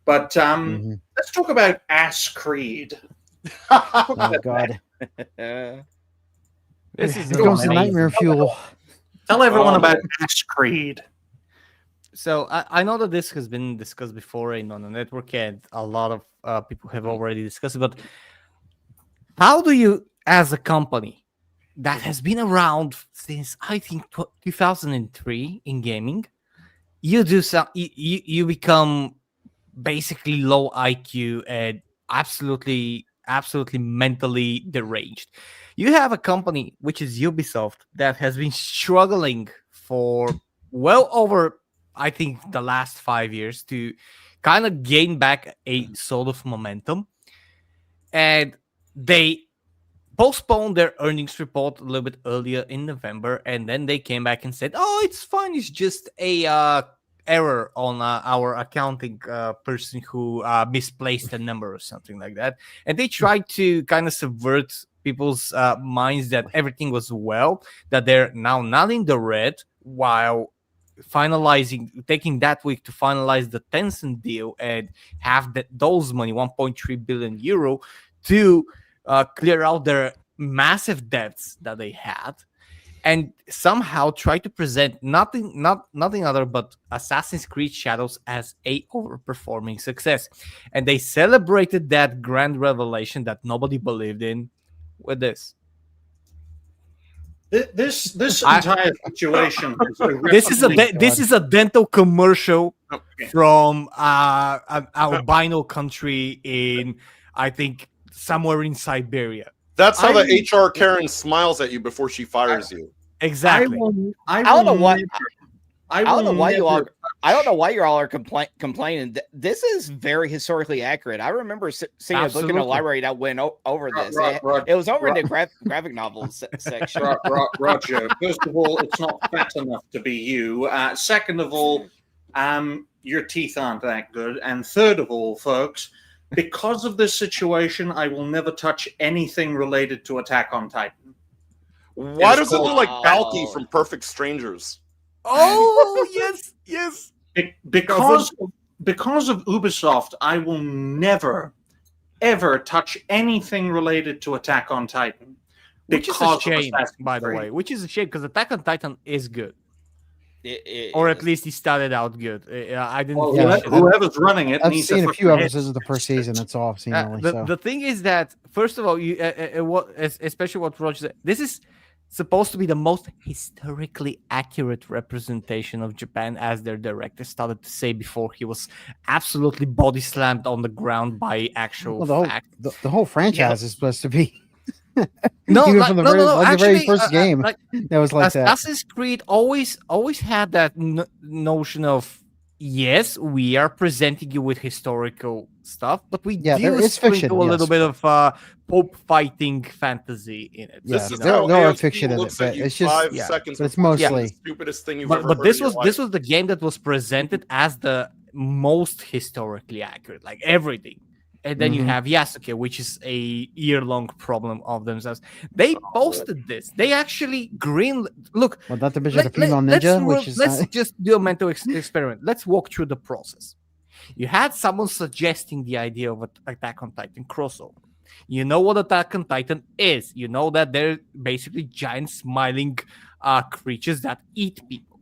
but let's talk about Ass Creed. Oh God, This is here comes the nightmare fuel. Tell everyone about Ass Creed. So I know that this has been discussed before on the network, and a lot of people have already discussed it. But how do you, as a company that has been around since I think 2003 in gaming, you become basically low IQ and absolutely mentally deranged? You have a company which is Ubisoft that has been struggling for well over, I think, the last 5 years to kind of gain back a sort of momentum, and they postponed their earnings report a little bit earlier in November, and then they came back and said, "Oh, it's fine. It's just a error on our accounting person who misplaced a number or something like that." And they tried to kind of subvert people's minds that everything was well, that they're now not in the red, while taking that week to finalize the Tencent deal and have those money, 1.3 billion euro, to clear out their massive debts that they had, and somehow try to present nothing other but Assassin's Creed Shadows as a overperforming success. And they celebrated that grand revelation that nobody believed in with this. This entire situation. This is a dental commercial from an albino country in, I think, somewhere in Siberia. That's how the HR Karen smiles at you before she fires you. Exactly. I don't know why. I don't know why you all. I don't know why you all are complaining. This is very historically accurate. I remember seeing a book in the library that went over this. It was over in the graphic novels section. Roger, first of all, it's not fat enough to be you. Second of all, your teeth aren't that good. And third of all, folks, because of this situation, I will never touch anything related to Attack on Titan. Why does it look like Balky from Perfect Strangers? Oh yes. Because of Ubisoft, I will never ever touch anything related to Attack on Titan. Which is a shame, by the way. Which is a shame because Attack on Titan is good. Or at least he started out good. I didn't. Well, whoever's running it. I've seen a few episodes of the first season. That's all I've seen. The thing is that first of all, especially what Roger said, this is supposed to be the most historically accurate representation of Japan, as their director started to say before he was absolutely body slammed on the ground by actual fact. The whole franchise is supposed to be. No, the very first game, that was like that. Assassin's Creed always had that notion of, yes, we are presenting you with historical stuff, but we do sprinkle a little bit of Pope fighting fantasy in it. Yeah, there are fiction in it, but it's just 5 seconds. But it's mostly the stupidest thing you've ever heard. But this was the game that was presented as the most historically accurate, like everything. And then you have Yasuke, which is a year-long problem of themselves. They posted this. They actually look. Well, not the bitch of the female ninja, let's just do a mental experiment. Let's walk through the process. You had someone suggesting the idea of an Attack on Titan crossover. You know what Attack on Titan is. You know that they're basically giant smiling creatures that eat people.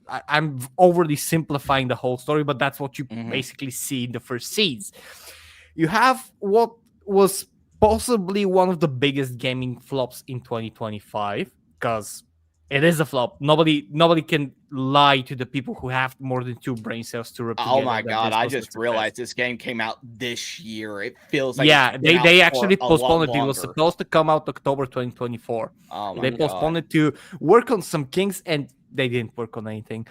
I'm overly simplifying the whole story, but that's what you basically see in the first scenes. You have what was possibly one of the biggest gaming flops in 2025, because it is a flop. Nobody can lie to the people who have more than 2 brain cells to repeat. Oh my god! I just realized this game came out this year. It feels like they actually postponed it. It was supposed to come out October 2024. They postponed it to work on some kinks, and they didn't work on anything.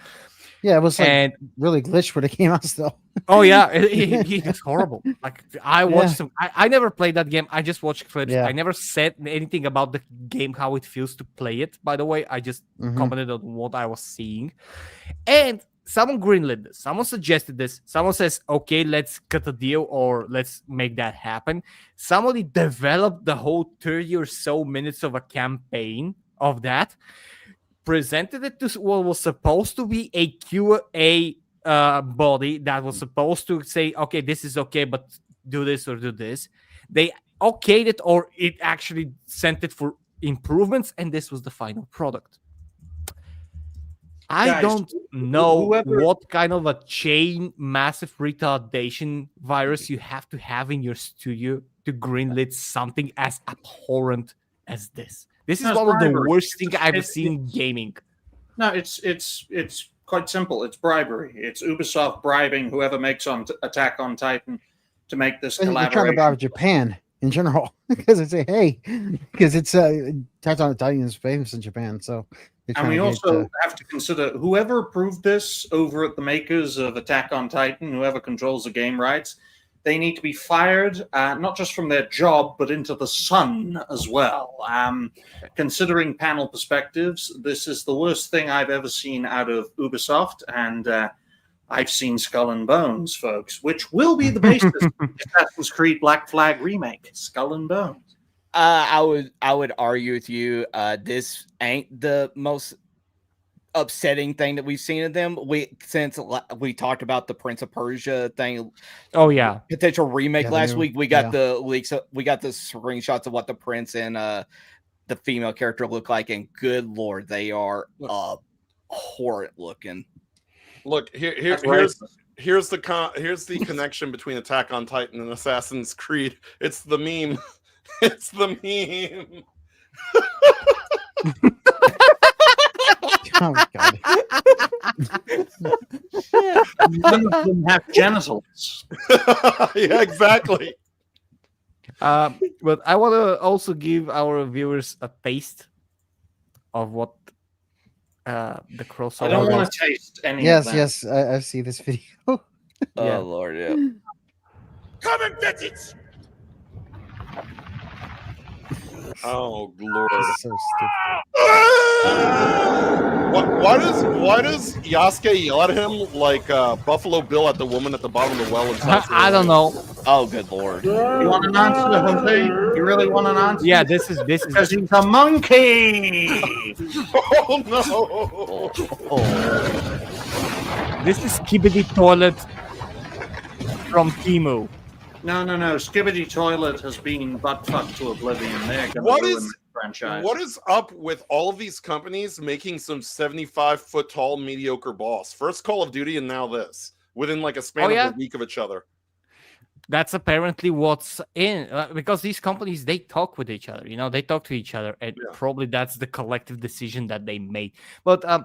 Yeah, it was like really glitched when it came out still. Oh yeah, it's horrible. Like I watched some. I never played that game. I just watched clips. I never said anything about the game, how it feels to play it. By the way, I just commented on what I was seeing. And someone greenlit this. Someone suggested this. Someone says, "Okay, let's cut a deal or let's make that happen." Somebody developed the whole 30 or so minutes of a campaign of that. Presented it to what was supposed to be a QA body that was supposed to say, okay, this is okay, but do this or do this. They okayed it, or it actually sent it for improvements, and this was the final product. I don't know what kind of a chain massive retardation virus you have to have in your studio to greenlit something as abhorrent as this. This is one of the worst things I've seen in gaming. No, it's quite simple. It's bribery. It's Ubisoft bribing whoever makes Attack on Titan to make this collaboration. They're trying to bribe Japan in general because they say, hey, because it's Attack on Titan is famous in Japan, so. And we also have to consider whoever approved this over at the makers of Attack on Titan, whoever controls the game rights. They need to be fired, not just from their job, but into the sun as well. Considering panel perspectives, this is the worst thing I've ever seen out of Ubisoft, and I've seen Skull and Bones, folks, which will be the basis of the Assassin's Creed Black Flag remake, Skull and Bones. I would argue with you. This ain't the most upsetting thing that we've seen of them. Since we talked about the Prince of Persia thing. Oh yeah, potential remake last week. We got the leaks. We got the screenshots of what the prince and the female character look like, and good lord, they are horrid looking. Look here's the connection between Attack on Titan and Assassin's Creed. It's the meme. It's the meme. Oh my god! None of them have genitals. Yeah, exactly. But I want to also give our viewers a taste of what the crossover. I don't Okay. want to taste any of Yes, that. yes, I see this video. Yeah. Oh Lord, yeah. Come and get it. Oh Lord. So stupid. Why does Yasuke yell at him like Buffalo Bill at the woman at the bottom of the well in South I don't Carolina? know. Oh good Lord. You want an answer, Jose? You really want an answer? Yeah, this is Because he's a monkey. Oh no! this is Skibidi Toilet from Timu. No. Skibbity Toilet has been butt fucked to oblivion. They're going What to ruin is- the franchise. What is up with all of these companies making some 75-foot tall mediocre boss? First Call of Duty and now this within like a span yeah? of a week of each other. That's apparently what's in because these companies they talk with each other. They talk to each other, and Yeah. probably that's the collective decision that they made. But I'm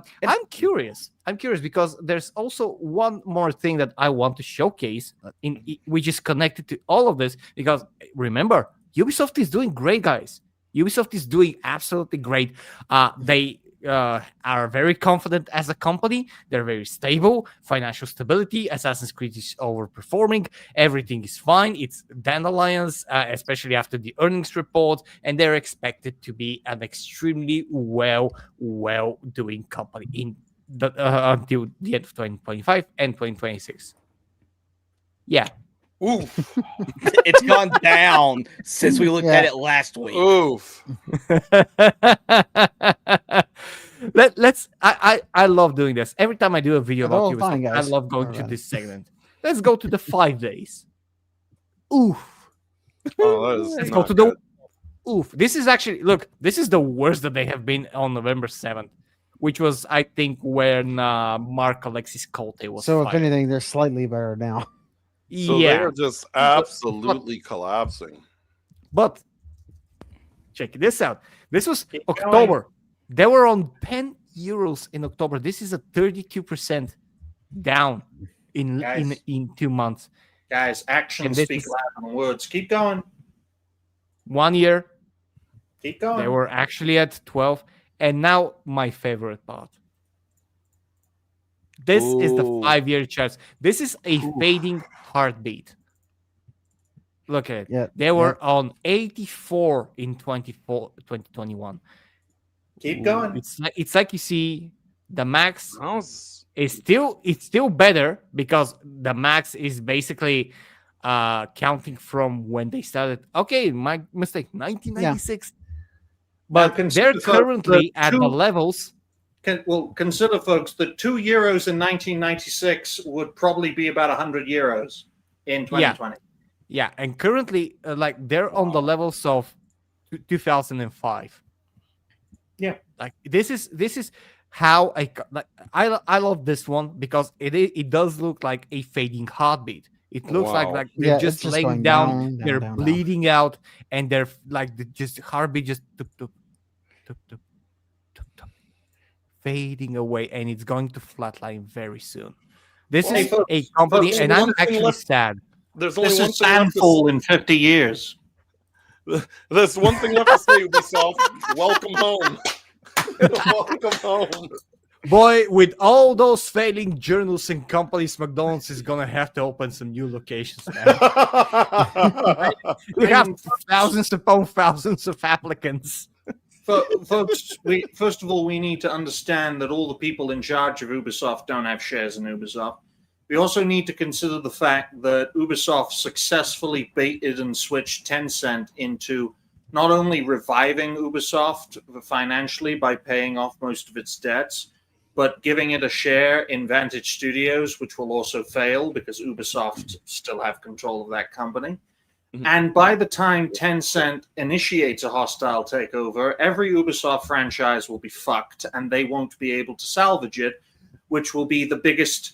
curious. I'm curious because there's also one more thing that I want to showcase, which is connected to all of this. Because remember, Ubisoft is doing great, guys. Ubisoft is doing absolutely great. They are very confident as a company. They're very stable, financial stability. Assassin's Creed is overperforming. Everything is fine. It's Dandelions, especially after the earnings report, and they're expected to be an extremely well doing company in until the end of 2025 and 2026. Yeah. Oof. It's gone down since we looked at Yeah. it last week. Oof. Let's. I love doing this. Every time I do a video They're about all Ubisoft, fine, I guys. love going All to right. this segment. Let's go to the 5 days. Oof. Oh, that is Let's not go to the good. oof. This is actually this is the worst that they have been on November 7th, which was I think when Mark Alexis Colte was So if fired. anything, they're slightly better now. So they yeah, are just absolutely collapsing. but check this out. This was Keep October. They were on 10 euros in October. This is a 32% down in Guys. in 2 months. Guys, And actions this speak is- louder than words. Keep going. 1 year Keep going. they were actually at 12, and now my favorite part. This is the Ooh. 5-year charts. This is a fading heartbeat. Look at it. Yeah, They were on 84 in 2021. Keep going. It's like you see the max How's is still better because the max is basically counting from when they started. Okay, my mistake, 1996. Now But consider they're the currently at the two- levels. Consider, folks, that €2 in 1996 would probably be about 100 euros in 2020. Yeah, and currently like they're on the levels of 2005. Yeah. Like this is how I love this one because it does look like a fading heartbeat. It looks Wow. like they're Yeah, just it's just laying going down, down, they're down, down. bleeding out, and they're like just heartbeat just tup, tup, tup, tup, tup, tup, fading away, and it's going to flatline very soon. This Hey, is folks, a company, folks, and one I'm thing actually left- sad. there's only This one is thing left to Sandfall in 50 years. There's one thing left to say, Ubisoft. Welcome home. Welcome home. Boy, with all those failing journals and companies, McDonald's is gonna have to open some new locations. Man. We have thousands upon thousands of applicants. Folks, first of all, we need to understand that all the people in charge of Ubisoft don't have shares in Ubisoft. We also need to consider the fact that Ubisoft successfully baited and switched Tencent into not only reviving Ubisoft financially by paying off most of its debts, but giving it a share in Vantage Studios, which will also fail because Ubisoft still have control of that company. And by the time Tencent initiates a hostile takeover, every Ubisoft franchise will be fucked and they won't be able to salvage it, which will be the biggest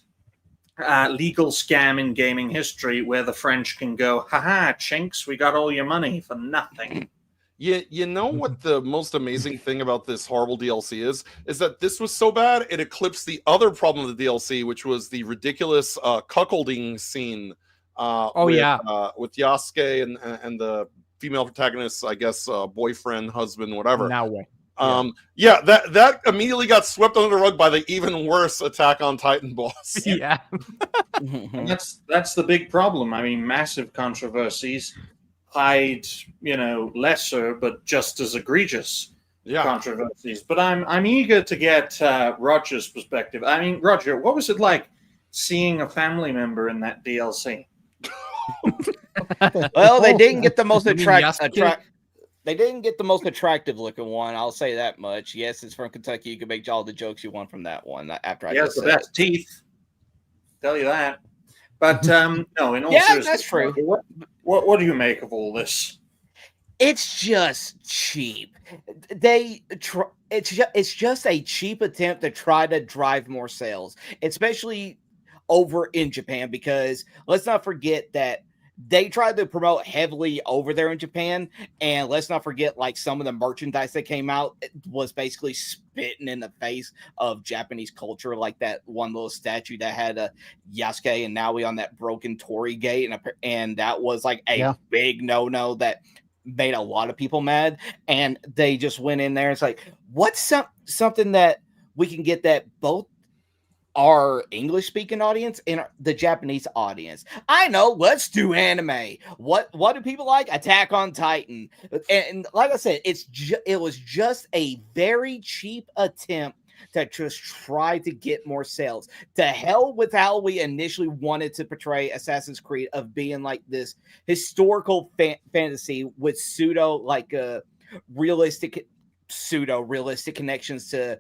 legal scam in gaming history where the French can go, haha, chinks, we got all your money for nothing. You know what the most amazing thing about this horrible DLC is that this was so bad it eclipsed the other problem of the DLC, which was the ridiculous cuckolding scene. With Yasuke and the female protagonist's, I guess, boyfriend, husband, whatever. Now way. Yeah, that immediately got swept under the rug by the even worse Attack on Titan boss. Yeah. And that's the big problem. I mean, massive controversies hide, lesser but just as egregious controversies. But I'm eager to get Roger's perspective. I mean, Roger, what was it like seeing a family member in that DLC? Well, they didn't get the most Yasuke? They didn't get the most attractive looking one. I'll say that much. Yes, it's from Kentucky. You can make all the jokes you want from that one. After I He has just the said best teeth. Tell you that. But no, in all Yeah, seriousness, that's true. Roger, what do you make of all this? it's just cheap. It's just a cheap attempt to try to drive more sales, especially over in Japan, because let's not forget that they tried to promote heavily over there in Japan, and let's not forget, like, some of the merchandise that came out was basically spitting in the face of Japanese culture, like that one little statue that had a Yasuke and Naoi on that broken torii gate, and that was like a big no-no that made a lot of people mad. And they just went in there and it's like, what's something that we can get that both our English speaking audience and the Japanese audience? I know, let's do anime. What do people like? Attack on Titan. And like I said, it was just a very cheap attempt to just try to get more sales. To hell with how we initially wanted to portray Assassin's Creed of being like this historical fantasy with pseudo realistic connections to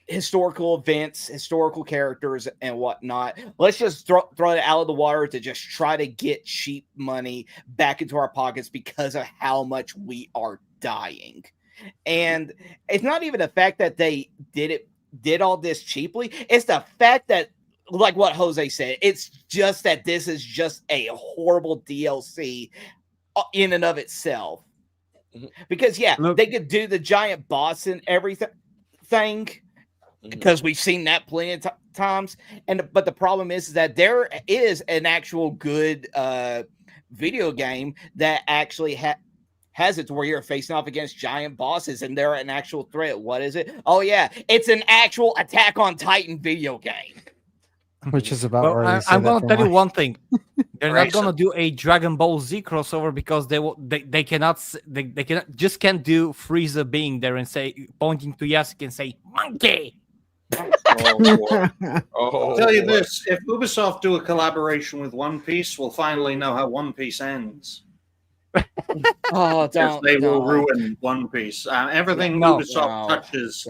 historical events, historical characters, and whatnot. Let's just throw it out of the water to just try to get cheap money back into our pockets because of how much we are dying. And it's not even the fact that they did all this cheaply. It's the fact that, like what Jose said, it's just that this is just a horrible DLC in and of itself. Because they could do the giant boss and everything, because we've seen that plenty of times. But the problem is that there is an actual good video game that actually has it to where you're facing off against giant bosses and they're an actual threat. What is it? Oh yeah, it's an actual Attack on Titan video game. Which is about where I'm going to tell you one thing. They're Right. not going to do a Dragon Ball Z crossover because they can't do Frieza being there and pointing to Yasuke and say monkey. I'll tell you this: if Ubisoft do a collaboration with One Piece, we'll finally know how One Piece ends. Oh, They will ruin One Piece. Everything Ubisoft touches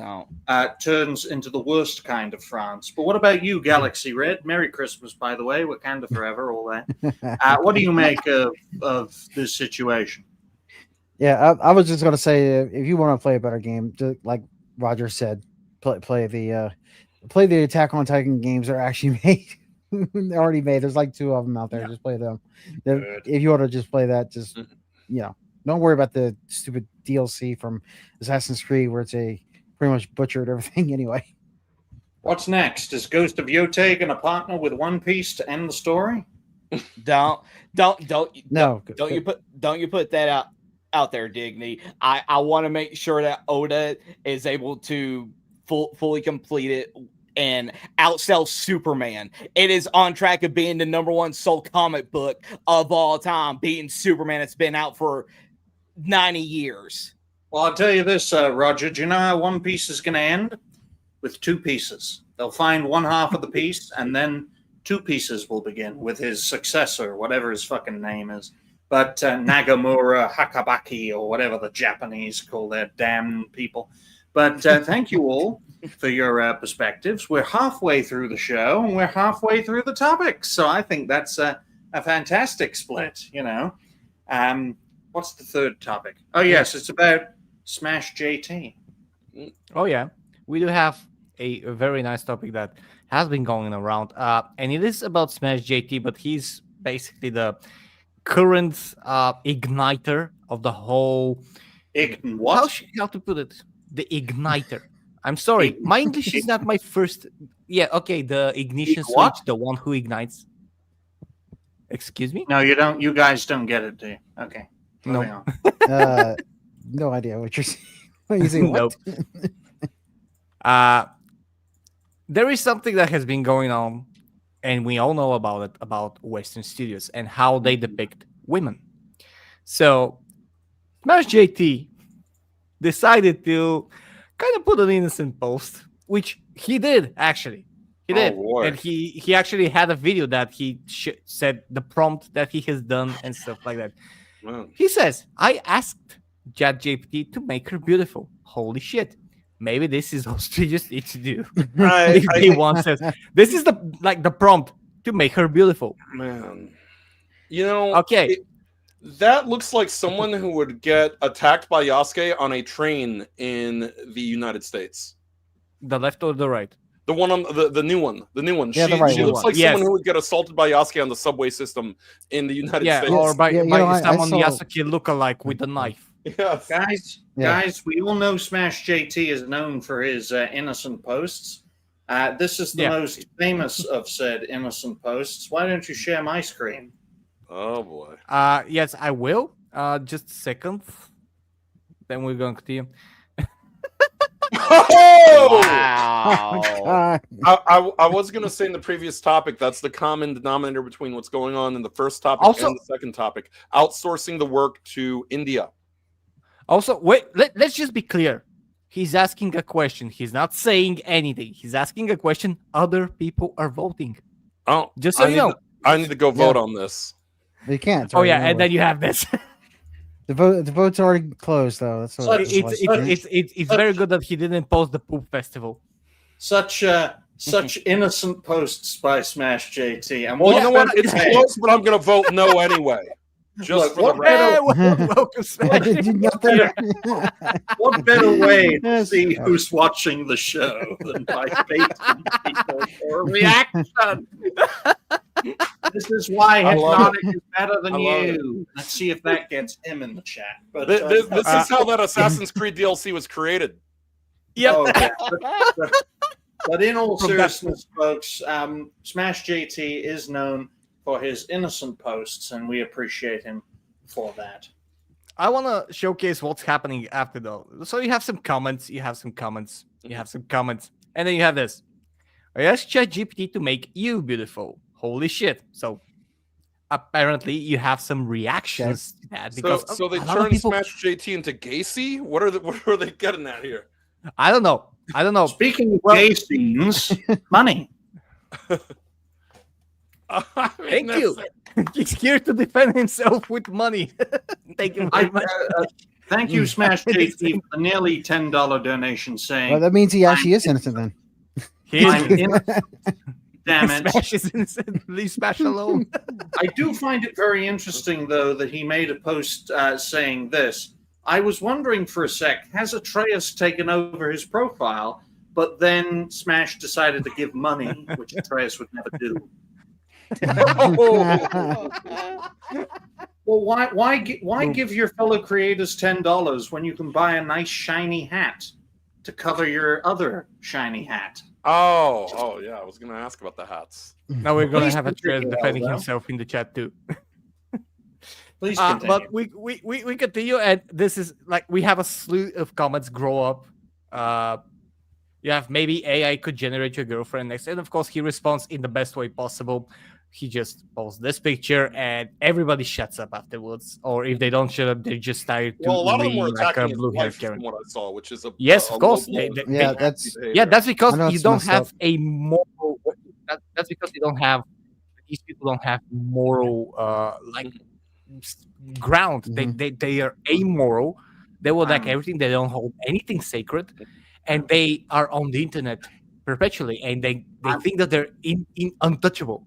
turns into the worst kind of France. But what about you, GalaxyRed? Merry Christmas, by the way. Wakanda forever, all that. What do you make of this situation? Yeah, I was just gonna say, if you want to play a better game, just like Roger said, play the Attack on Titan games. Are actually made. They're already made. There's like 2 of them out there. Just play them. If you want to just play that, just don't worry about the stupid DLC from Assassin's Creed where it's pretty much butchered everything anyway. What's next? Is Ghost of Yotei going to partner with One Piece to end the story? Don't No, you put that out there, Digny. I want to make sure that Oda is able to fully complete it and outsell Superman. It is on track of being the #1 sold comic book of all time, beating Superman. It's been out for 90 years. Well, I'll tell you this, Roger. Do you know how One Piece is going to end? With 2 pieces. They'll find one half of the piece, and then 2 pieces will begin with his successor, whatever his fucking name is. But Nagamura Hakabaki, or whatever the Japanese call their damn people. But thank you all for your perspectives. We're halfway through the show, and we're halfway through the topics. So I think that's a fantastic split, What's the third topic? Oh, yes, it's about Smash JT. Oh yeah, we do have a very nice topic that has been going around, and it is about Smash JT, but he's basically the current igniter of the whole. What? How to put it? The igniter. I'm sorry, my English is not my first. Yeah, okay, the ignition switch, the one who ignites. Excuse me? No, you don't. You guys don't get it, do you? Okay. No. Moving on. No idea what you're saying. What are you saying? What? There is something that has been going on, and we all know about it, about Western studios and how they depict women. So, Smash JT decided to kind of put an innocent post, which he did actually. He did, boy. and he actually had a video that he said the prompt that he has done and stuff like that. Man. He says, "I asked ChatGPT to make her beautiful. Holy shit! Maybe this is what studios need to do." If they want says, "This is the prompt to make her beautiful." Man, you know, Okay. that looks like someone who would get attacked by Yasuke on a train in the United States. The left or the right? The one on the new one, the new one. Yeah, she the right she looks one. like Yes. someone who would get assaulted by Yasuke on the subway system in the United Yeah, States. or by, Yeah, you by know, I someone saw- Yasuke look-alike with a knife. Yes. Guys, we all know Smash JT is known for his innocent posts. This is the Yeah. most famous of said innocent posts. Why don't you share my screen? Oh boy. Yes, I will. Just a second. Then we're going to continue. Oh! Wow. I was going to say in the previous topic, that's the common denominator between what's going on in the first topic Also- and the second topic. Outsourcing the work to India. Also, wait, let's just be clear. He's asking a question. He's not saying anything. He's asking a question. Other people are voting. Oh, Just so you know. I need to go vote on this. You can't. It's Oh, already yeah, and over. then you have this. The vote's already closed, though. That's what It's very good that he didn't post the poop festival. Such innocent posts by Smash JT. And Well, you know what? better It's way- close, but I'm going to vote no anyway. Just Look, for the what record. better- Welcome, I Smash. did do nothing. What better way to Yes. see who's watching the show than by baiting people for a reaction? This is why I love Hypnotic is better than I love you. Let's see if that gets him in the chat. But This is how that Assassin's Creed DLC was created. Yep. oh, yeah. But in all From that- seriousness, folks, Smash JT is known for his innocent posts, and we appreciate him for that. I want to showcase what's happening after though. So you have some comments, you have some comments, and then you have this. I asked ChatGPT to make you beautiful. Holy shit! So apparently you have some reactions to that because So they a lot of turned people. Smash JT into Gacy? What are they getting at here? I don't know. Speaking of Well- gay scenes, money. I mean, Thank that's- you. He's here to defend himself with money. Thank you very much. Thank you, Smash JT, for the nearly $10 donation saying, Well, that means he actually is innocent then. He I'm is- innocent. Damn it. Smash is innocent. Leave Smash alone. I do find it very interesting, though, that he made a post saying this. I was wondering for a sec, has Atreus taken over his profile? But then Smash decided to give money, which Atreus would never do. Well, why give your fellow creators $10 when you can buy a nice shiny hat to cover your other shiny hat? Oh, yeah. I was going to ask about the hats. Now we're gonna Please have a continue, thread defending Aldo. himself in the chat too. Please continue. But we continue, and this is like we have a slew of comments grow up. You have maybe AI could generate your girlfriend next, and of course he responds in the best way possible. He just posts this picture, and everybody shuts up afterwards. Or if they don't shut up, they just start to Well, a lot of them were read like a attacking his blue-haired wife, Karen. from what I saw, which is a Yes, a of course. low blow. Yeah, that's Yeah, that's because I know you it's don't messed have up. a moral. That's because you don't have. These people don't have moral, ground. They are amoral. They will like everything. They don't hold anything sacred, and they are on the internet perpetually, and they think that they're untouchable.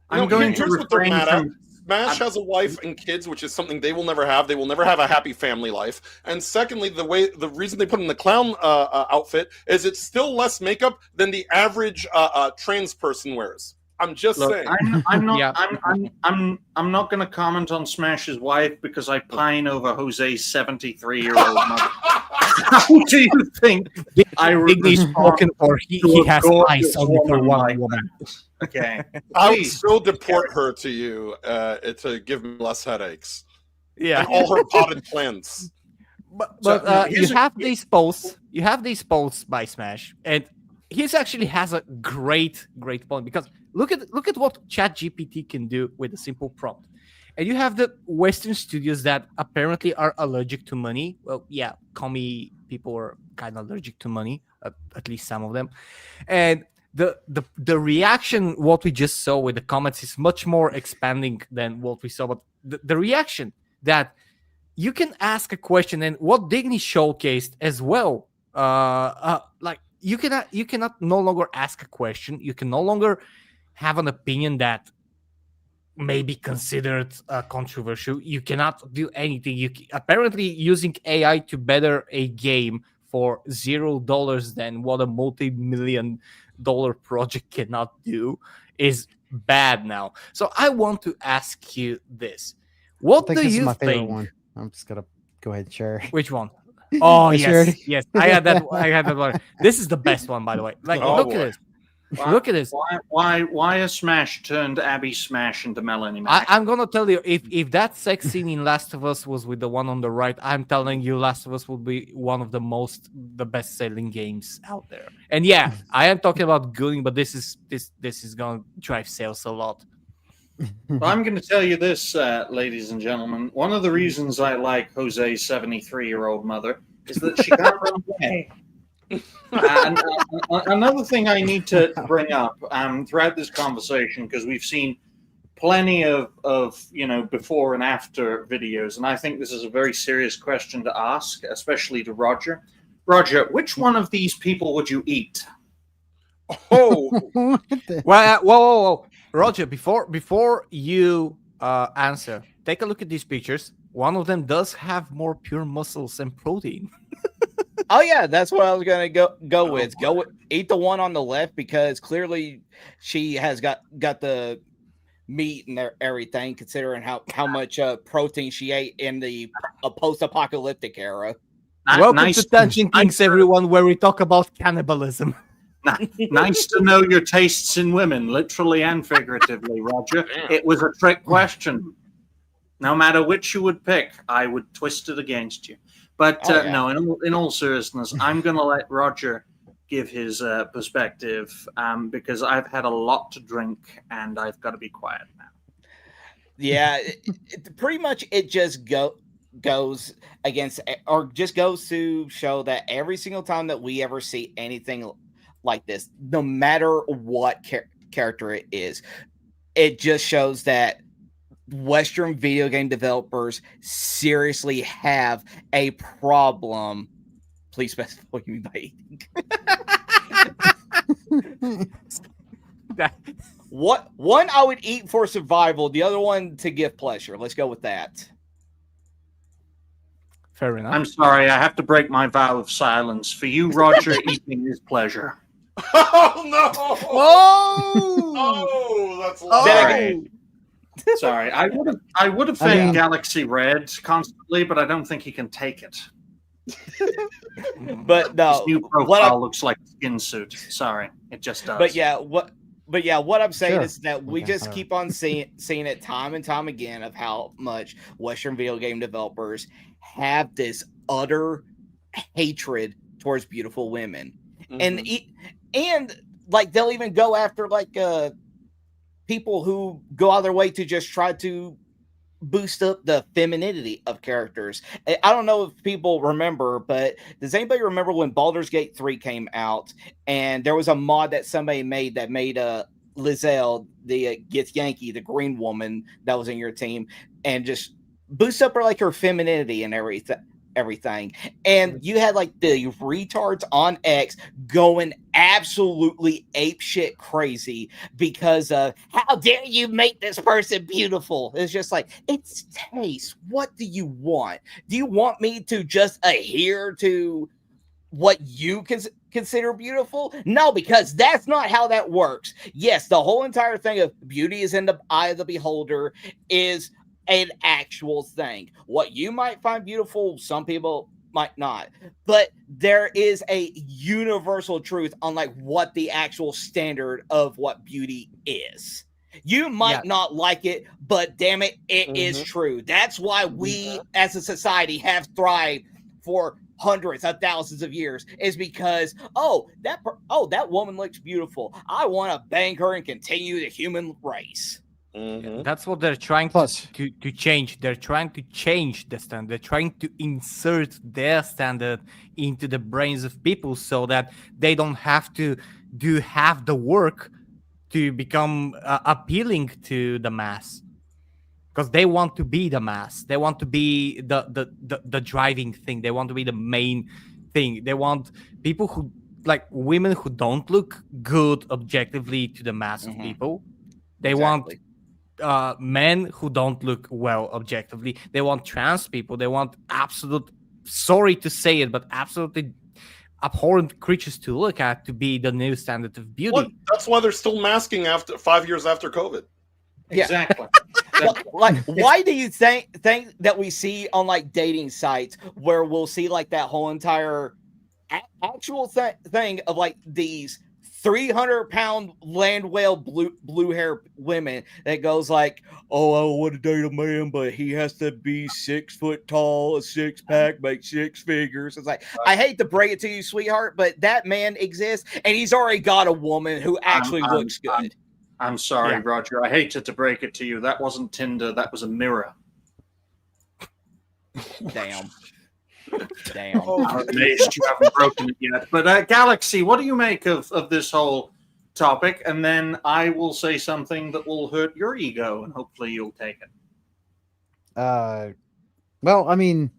I'm going to here's what they're refrain mad at. from. Smash has a wife and kids, which is something they will never have. They will never have a happy family life. And secondly, the reason they put in the clown outfit is it's still less makeup than the average trans person wears. I'm just Look, saying. I'm not. Yeah. I'm not going to comment on Smash's wife because I pine over Jose's 73-year-old mother. How do you think I Iggy's respond spoken for. He to a has gorgeous eyes only for woman one like woman. Okay. I would Please. still deport her to you to give me less headaches. Yeah. and all her potted plants. But So, no, you here's a- have these posts. You have these posts by Smash, and he actually has a great point, because look at what ChatGPT can do with a simple prompt. And you have the Western studios that apparently are allergic to money. Well, yeah, commie people are kind of allergic to money, at least some of them. And the reaction, what we just saw with the comments, is much more expanding than what we saw. But the reaction that you can ask a question, and what Digny showcased as well, like you cannot no longer ask a question. You can no longer have an opinion that may be considered controversial. You cannot do anything. Apparently using AI to better a game for $0 than what a multi-million-dollar project cannot do is bad now. So I want to ask you this: I what think do this is you my favorite think? one. I'm just gonna go ahead and share. Which one? Oh I shared it. yes. I had that one. This is the best one, by the way. Like, Oh, look boy. at this. Look at this. Why a Smash turned Abby Smash into Melanie Mac? I'm gonna tell you, if that sex scene in Last of Us was with the one on the right, I'm telling you, Last of Us would be one of the best selling games out there. And yeah, I am talking about gooning, but this is gonna drive sales a lot. Well, I'm going to tell you this, ladies and gentlemen. One of the reasons I like Jose's 73-year-old mother is that she can't run away. And another thing I need to bring up throughout this conversation, because we've seen plenty of before and after videos, and I think this is a very serious question to ask, especially to Roger. Roger, which one of these people would you eat? Oh, What the- Well, whoa. Roger, before you answer, take a look at these pictures. One of them does have more pure muscles and protein. Oh yeah, that's what I was gonna go with. Eat the one on the left, because clearly she has got the meat and everything, considering how much protein she ate in the post-apocalyptic era. Welcome to Tangent Kings, everyone, where we talk about cannibalism. Nice to know your tastes in women, literally and figuratively, Roger. It was a trick question. No matter which you would pick, I would twist it against you. But Oh, yeah. no, in all seriousness, I'm going to let Roger give his perspective because I've had a lot to drink and I've got to be quiet now. Yeah, pretty much it just goes against, or just goes to show that every single time that we ever see anything like this, no matter what character it is, it just shows that Western video game developers seriously have a problem. Please specify what you mean by eating. What one I would eat for survival, the other one to give pleasure. Let's go with that. Fair enough. I'm sorry, I have to break my vow of silence. For you, Roger, eating is pleasure. oh no! Oh! Oh, that's Sorry. Sorry, I would have fed mean- GalaxyRed constantly, but I don't think he can take it. But no, His new profile looks like a skin suit. Sorry, it just does. But yeah, what I'm saying Sure. is that we Okay, just whatever. keep on seeing it time and time again of how much Western video game developers have this utter hatred towards beautiful women, and like they'll even go after like people who go out of their way to just try to boost up the femininity of characters. I don't know if people remember, but does anybody remember when Baldur's Gate 3 came out and there was a mod that somebody made that made Lizelle, the Gets Yankee, the green woman that was in your team, and just boost up her femininity and everything. And you had like the retards on X going absolutely apeshit crazy because of how dare you make this person beautiful. It's just like, it's taste. What do you want? Do you want me to just adhere to what you consider beautiful? No, because that's not how that works. Yes, the whole entire thing of beauty is in the eye of the beholder is an actual thing. What you might find beautiful, some people might not. But there is a universal truth on like what the actual standard of what beauty is. You might Yeah. not like it, but damn it, it is true. That's why we as a society have thrived for hundreds of thousands of years, is because that woman looks beautiful. I want to bang her and continue the human race. That's what they're trying to change. They're trying to change the standard. They're trying to insert their standard into the brains of people so that they don't have to do half the work to become appealing to the mass. Because they want to be the mass. They want to be the driving thing. They want to be the main thing. They want people who, like women who don't look good objectively to the mass of people. They want men who don't look well objectively. They want trans people. They want sorry to say it, but absolutely abhorrent creatures to look at to be the new standard of beauty. Well, that's why they're still masking after 5 years after COVID. Exactly. Like, why do you think that we see on like dating sites where we'll see like that whole entire actual thing of like these 300-pound land whale blue hair women that goes like, oh, I want to date a man, but he has to be 6 foot tall, a 6-pack, make 6 figures. It's like, I hate to break it to you, sweetheart, but that man exists, and he's already got a woman who actually looks good. I'm sorry, Roger. I hated to break it to you. That wasn't Tinder. That was a mirror. Damn. I'm amazed you haven't broken it yet. But Galaxy, what do you make of this whole topic? And then I will say something that will hurt your ego, and hopefully you'll take it. Well, I mean,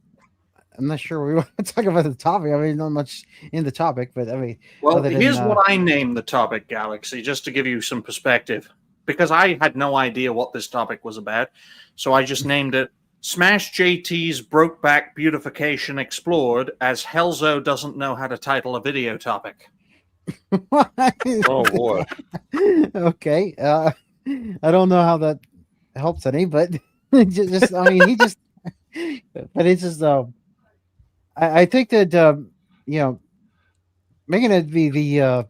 I'm not sure we want to talk about the topic. I mean, not much in the topic, but I mean, well, here's what I named the topic, Galaxy, just to give you some perspective, because I had no idea what this topic was about. So I just named it Smash JT's Brokeback Beautification Explored, as Helzo doesn't know how to title a video topic. Oh, boy. Okay. I don't know how that helps any, but just I mean, but it's just, I think that, making it be the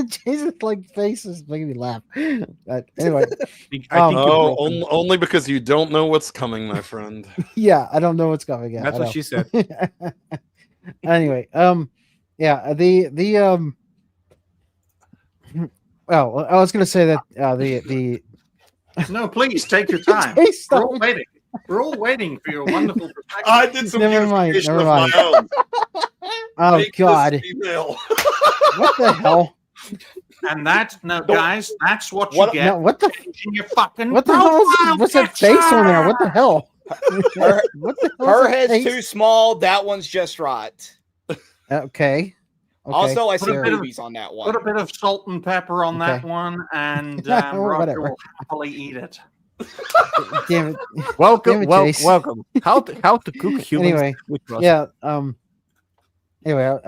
Jesus like face is making me laugh. But anyway, only because you don't know what's coming, my friend. Yeah, I don't know what's coming. Yeah, that's what she said. Anyway, yeah, well, I was gonna say that the No, please take your time. We're all waiting. We're all waiting for your wonderful perspective. I did some Never mind. beautification of my own. Oh Make God! this email. What the hell? And guys, that's what you get. No, what the? In your fucking What the hell is? What's that face on there? What the hell? What the hell? Her head's too small. That one's just right. Okay. Also, I see Put a bit of- boobies on that one. Put a bit of salt and pepper on that one, and Roger Whatever. will happily eat it. Damn it. Welcome, Damn it, Jace. welcome. How to cook humans? Anyway, with Rust. yeah. Anyway,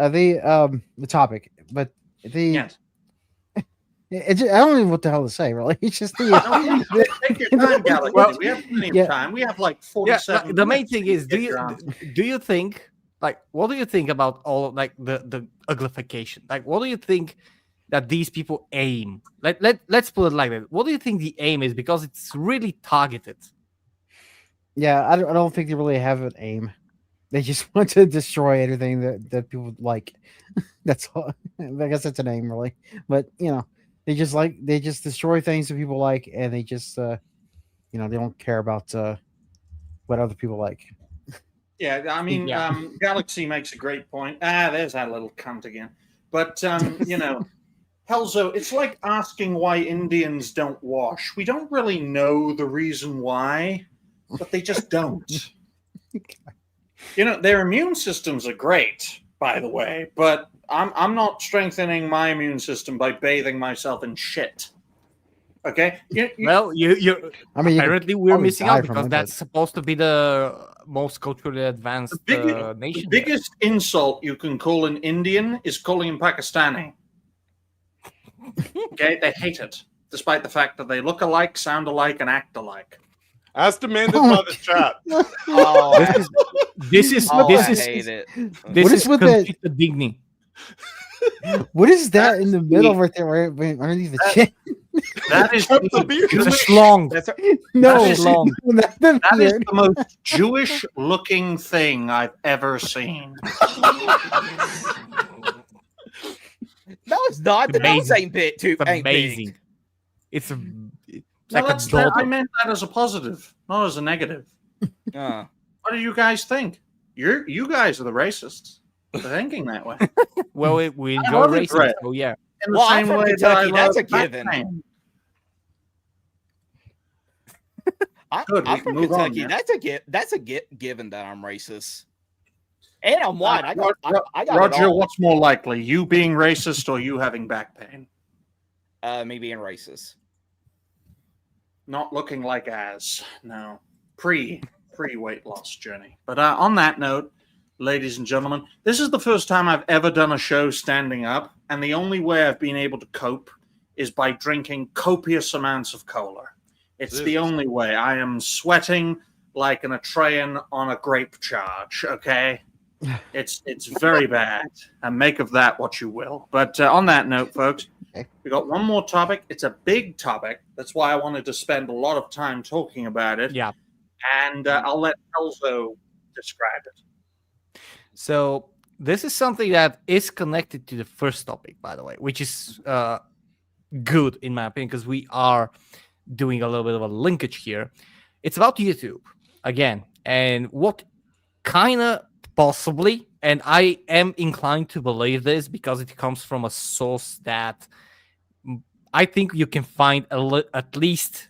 the topic, but Yes. I don't even know what the hell to say. Really, it's just the. Take your time, Galaxy. Well, we have plenty of time. We have like 47. Yeah, the main thing is, minutes to get around. do you think, like, what do you think about all of, like, the uglification? Like, what do you think that these people aim? Let's put it like that. What do you think the aim is? Because it's really targeted. Yeah, I don't think they really have an aim. They just want to destroy everything that people like. That's all. I guess that's an aim, really. But they just destroy things that people like, and they just they don't care about what other people like. Yeah, I mean, Galaxy makes a great point. There's that little cunt again. But Helzo, it's like asking why Indians don't wash. We don't really know the reason why, but they just don't. Their immune systems are great, by the way, but I'm not strengthening my immune system by bathing myself in shit. Okay? Well, you I mean, apparently we're probably missing die out from because it, that's supposed to be the most culturally advanced the nation. biggest insult you can call an Indian is calling him Pakistani. Okay? They hate it, despite the fact that they look alike, sound alike, and act alike. As demanded by the chat. This is I this is hate it. this What is is with that- Conchita Digny. What is that in the middle right there, right underneath the chin? That is Except the beard. It's a schlong. That's No, is- long. not the that is beard. the most Jewish-looking thing I've ever seen. No, it's not. The nose Amazing. ain't bit too. It's Ain't big. amazing. It's No, like a that's that, I daughter. meant that as a positive, not as a negative. Uh, What do you guys think? You guys are the racists for thinking that way. Well, we I enjoy love it, racing, Brett. so yeah. In the Well, I'm same from way Kentucky, that I that's love a given. Batman. I'm, Good, we I'm can from move on, Kentucky. man. That's a given that I'm racist. And I'm white. I got it Roger, all. what's more likely, you being racist or you having back pain? Me being racist. Not looking like as no pre weight loss journey. But on that note, ladies and gentlemen, this is the first time I've ever done a show standing up, and the only way I've been able to cope is by drinking copious amounts of cola. It's the only way. I am sweating like an Atrean on a grape charge. Okay, it's very bad, and make of that what you will. But on that note, folks, we got one more topic. It's a big topic. That's why I wanted to spend a lot of time talking about it. Yeah. And I'll let Elzo describe it. So this is something that is connected to the first topic, by the way, which is good in my opinion, because we are doing a little bit of a linkage here. It's about YouTube again, and what kind of possibly, and I am inclined to believe this because it comes from a source that I think you can find at least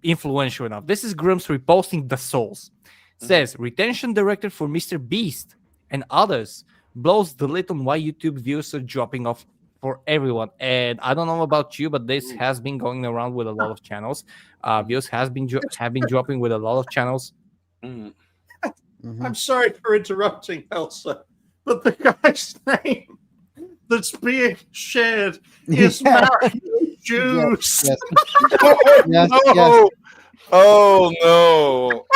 influential enough. This is Grimm's reposting the Souls. Says retention director for Mr. Beast and others blows the lid on why YouTube views are dropping off for everyone. And I don't know about you, but this has been going around with a lot of channels. Views have been dropping with a lot of channels. I'm sorry for interrupting, Elsa, but the guy's name that's being shared is Mario Juice. Yes. Oh, Yes, no. yes. Oh no.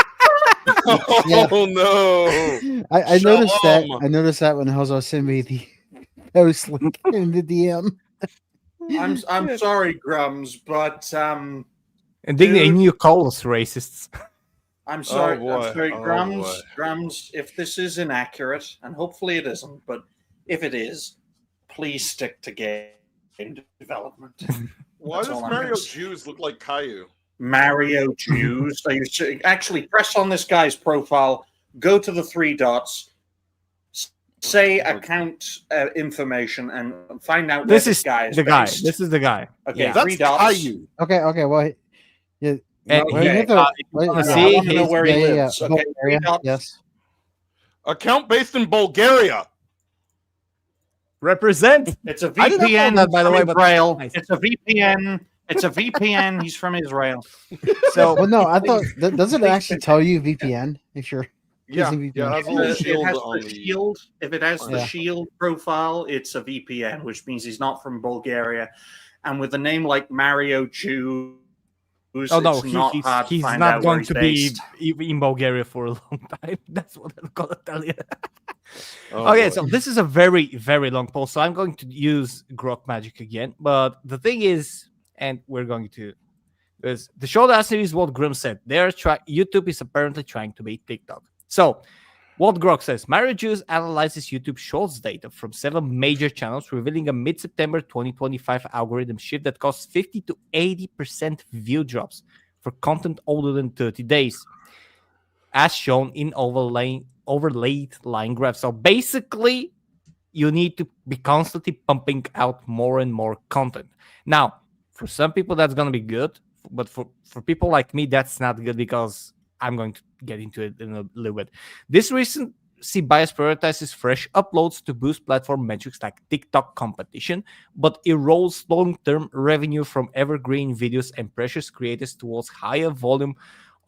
Yeah. Oh no. I noticed that. Shalom. I noticed that when Hozo sent me the post link in the DM. I'm sorry, Grums, but And then they Dude. knew call us racists. I'm sorry, boy. I'm sorry, Oh, Grums. boy. Grums, if this is inaccurate, and hopefully it isn't, but if it is, please stick to game development. Why That's does all I'm Mario gonna say. Jews look like Caillou? Mario Jews. So actually press on this guy's profile, go to the three dots, say account information, and find out This where is guy is the guy. based. This is the guy. Okay, Yeah. three dots. Caillou. Okay. Well, yeah. And Well, you Okay, have to- if you wanna yeah, I see want to know his- where he lives. Okay, three Bulgaria, dots. yes. Account based in Bulgaria. represent. It's a I didn't know VPN, that, by the from way, but Israel. nice. It's a VPN. It's a VPN. He's from Israel. So Well, no, I thought does it actually tell you VPN if you're Yeah, using VPN? yeah, it has a If little it shield has on the the. shield, if it has the Yeah. shield profile, it's a VPN, which means he's not from Bulgaria. And with a name like Mario Jews, oh no, it's not hard to he's find not out where going he's to based. be in Bulgaria for a long time. That's what I'm gonna tell you. Oh, Okay, boy. so this is a very, very long post, so I'm going to use Grok Magic again. But the thing is, and we're going to, is the short answer is what Grim said. YouTube is apparently trying to beat TikTok. So, what Grok says, Mario Juice analyzes YouTube Shorts data from 7 major channels, revealing a mid-September 2025 algorithm shift that caused 50 to 80% view drops for content older than 30 days, as shown in overlaid line graph. So basically, you need to be constantly pumping out more and more content. Now, for some people, that's going to be good. But for people like me, that's not good because I'm going to get into it in a little bit. This recency bias prioritizes fresh uploads to boost platform metrics like TikTok competition, but erodes long-term revenue from evergreen videos and pressures creators towards higher volume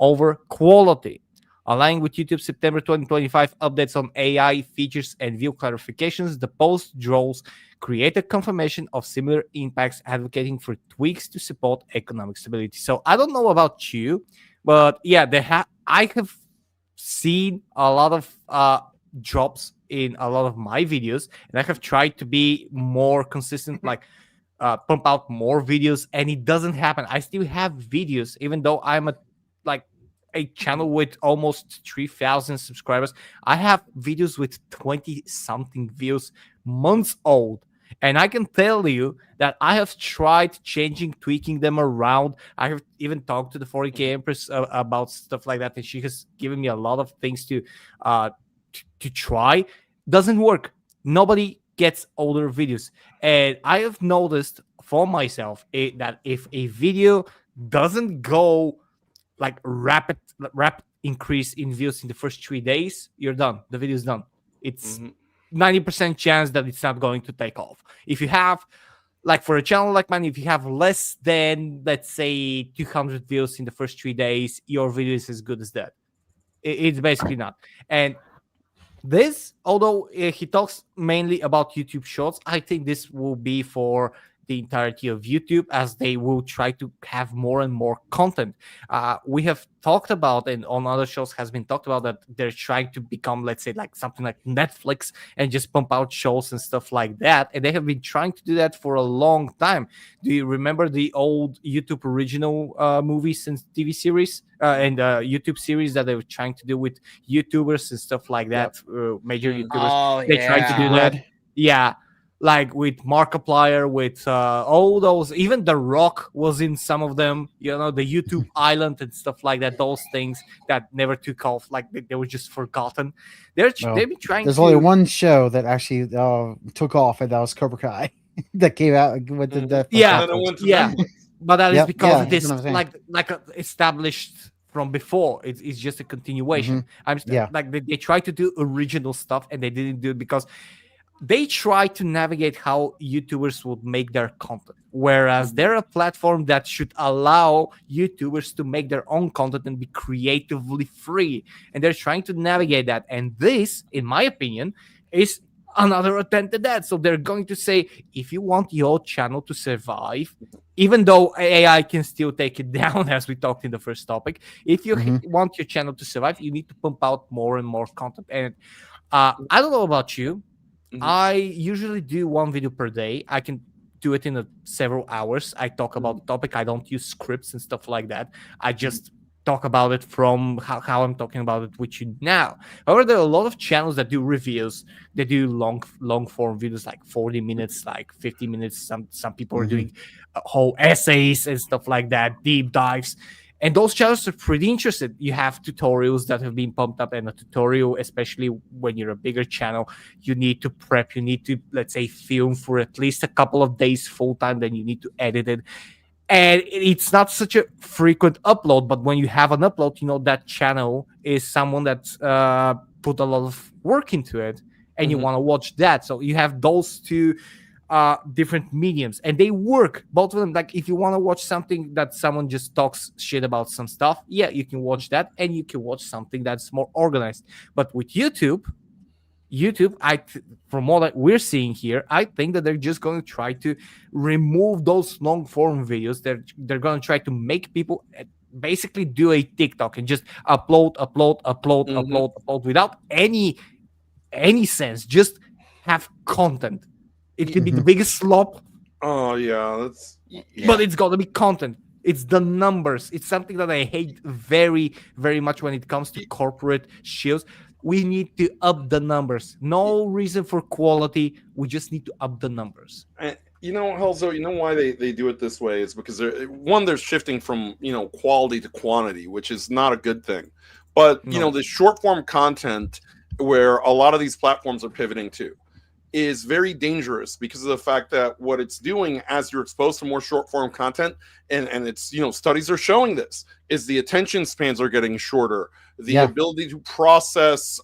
over quality. Aligning with YouTube's September 2025 updates on AI features and view clarifications, the post draws creator confirmation of similar impacts, advocating for tweaks to support economic stability. So I don't know about you, but yeah, I have seen a lot of drops in a lot of my videos, and I have tried to be more consistent, like pump out more videos, and it doesn't happen. I still have videos, even though I'm a channel with almost 3,000 subscribers. I have videos with 20 something views, months old. And I can tell you that I have tried changing, tweaking them around. I have even talked to the 40K Empress about stuff like that, and she has given me a lot of things to try. Doesn't work. Nobody gets older videos, and I have noticed for myself that if a video doesn't go like rapid increase in views in the first 3 days, you're done. The video is done. It's 90% chance that it's not going to take off. If you have, like for a channel like mine, if you have less than, let's say, 200 views in the first 3 days, your video is as good as that. It's basically not. And this, although he talks mainly about YouTube Shorts, I think this will be for the entirety of YouTube, as they will try to have more and more content. We have talked about, and on other shows has been talked about, that they're trying to become, let's say, like something like Netflix and just pump out shows and stuff like that. And they have been trying to do that for a long time. Do you remember the old YouTube original movies and TV series and YouTube series that they were trying to do with YouTubers and stuff like that? Major YouTubers. Oh, They tried to do that. Yeah. Like with Markiplier, with all those, even The Rock was in some of them, the YouTube Island and stuff like that, those things that never took off, like they were just forgotten. They've been trying There's to... only one show that actually took off, and that was Cobra Kai that came out with the death. But that is because it is that's what I'm like established from before. It's just a continuation. Like they try to do original stuff, and they didn't do it because they try to navigate how YouTubers would make their content, whereas they're a platform that should allow YouTubers to make their own content and be creatively free. And they're trying to navigate that. And this, in my opinion, is another attempt at that. So they're going to say, if you want your channel to survive, even though AI can still take it down, as we talked in the first topic, if you want your channel to survive, you need to pump out more and more content. And I don't know about you. I usually do one video per day. I can do it in several hours. I talk about the topic. I don't use scripts and stuff like that. I just talk about it from how I'm talking about it with you now. However, there are a lot of channels that do reviews. They do long form videos, like 40 minutes, like 50 minutes. Some people are doing whole essays and stuff like that, deep dives. And those channels are pretty interesting. You have tutorials that have been pumped up, and a tutorial, especially when you're a bigger channel, you need to prep. You need to, let's say, film for at least a couple of days full time. Then you need to edit it. And it's not such a frequent upload, but when you have an upload, that channel is someone that's put a lot of work into it, and you want to watch that. So you have those two different mediums, and they work, both of them. Like if you want to watch something that someone just talks shit about some stuff, you can watch that, and you can watch something that's more organized. But with YouTube, from what we're seeing here, I think that they're just going to try to remove those long form videos. They're going to try to make people basically do a TikTok and just upload without any sense. Just have content. It could be the biggest slop. Oh yeah, But it's got to be content. It's the numbers. It's something that I hate very, very much when it comes to corporate shows. We need to up the numbers. No reason for quality. We just need to up the numbers. Helzo, why they do it this way is because they're shifting from quality to quantity, which is not a good thing. But the short form content where a lot of these platforms are pivoting to is very dangerous because of the fact that what it's doing as you're exposed to more short form content, and it's studies are showing this, is the attention spans are getting shorter. The ability to process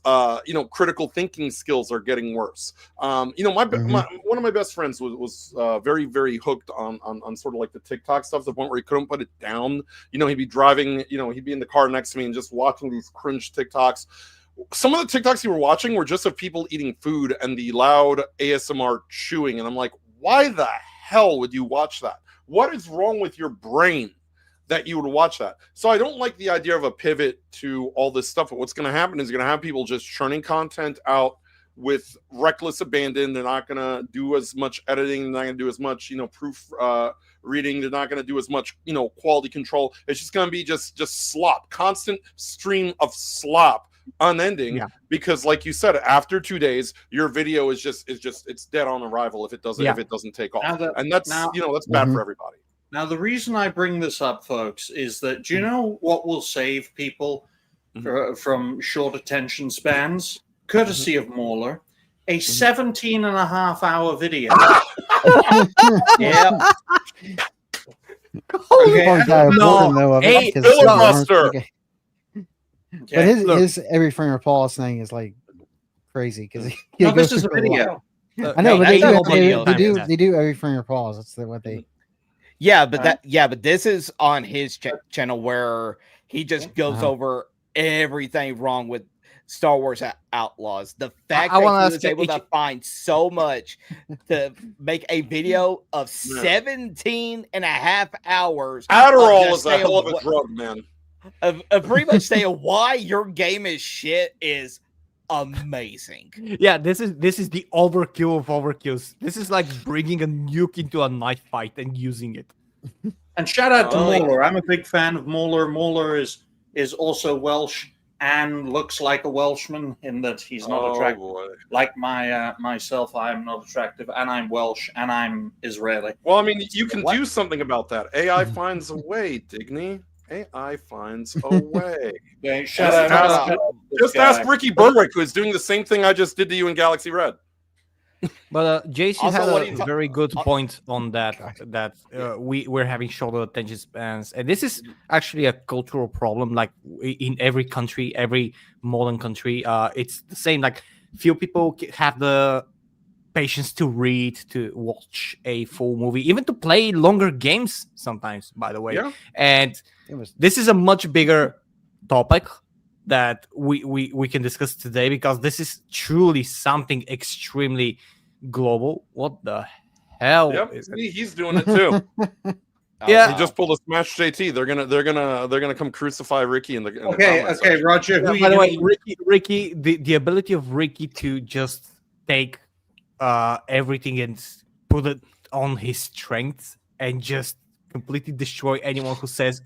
critical thinking skills are getting worse. One of my best friends was very, very hooked on sort of like the TikTok stuff, to the point where he couldn't put it down. He'd be driving, he'd be in the car next to me and just watching these cringe TikToks. Some of the TikToks you were watching were just of people eating food and the loud ASMR chewing. And I'm like, why the hell would you watch that? What is wrong with your brain that you would watch that? So I don't like the idea of a pivot to all this stuff. But what's going to happen is you're going to have people just churning content out with reckless abandon. They're not going to do as much editing. They're not going to do as much, proof reading. They're not going to do as much, quality control. It's just going to be just slop, constant stream of slop, unending. Because, like you said, after 2 days, your video is just it's dead on arrival if it doesn't take off. And that's that's bad for everybody. Now, the reason I bring this up, folks, is that do you know what will save people from short attention spans? Courtesy of Mauler, a 17.5-hour video. Yeah. Filibuster. But his every frame of Paul's thing is like crazy because this is a video. I know, but they do every frame of Paul's. That's what they. Yeah, but this is on his channel where he just goes over everything wrong with Star Wars Outlaws. The fact that he was able to find so much to make a video of 17.5 hours. Adderall is a hell of a drug, man. Of pretty much saying why your game is shit is amazing. Yeah, this is the overkill of overkills. This is like bringing a nuke into a knife fight and using it. And shout out to Mauler. I'm a big fan of Mauler. Mauler is also Welsh and looks like a Welshman in that he's not attractive. Boy. Like myself, I am not attractive, and I'm Welsh, and I'm Israeli. Well, I mean, you can do something about that. AI finds a way, Digny. AI finds a way. Okay, just ask Ricky Berwick, who is doing the same thing I just did to you in GalaxyRed. But JC had a very good point on that. We're having shorter attention spans, and this is actually a cultural problem. Like in every country, every modern country, it's the same. Like few people have the patience to read, to watch a full movie, even to play longer games sometimes. By the way, and this is a much bigger topic that we can discuss today because this is truly something extremely global. What the hell? Yep, he's doing it too. Yeah, he just pulled a smash JT. They're gonna come crucify Ricky in the okay, section. Roger. By the way, Ricky, the ability of Ricky to just take everything and put it on his strength and just completely destroy anyone who says,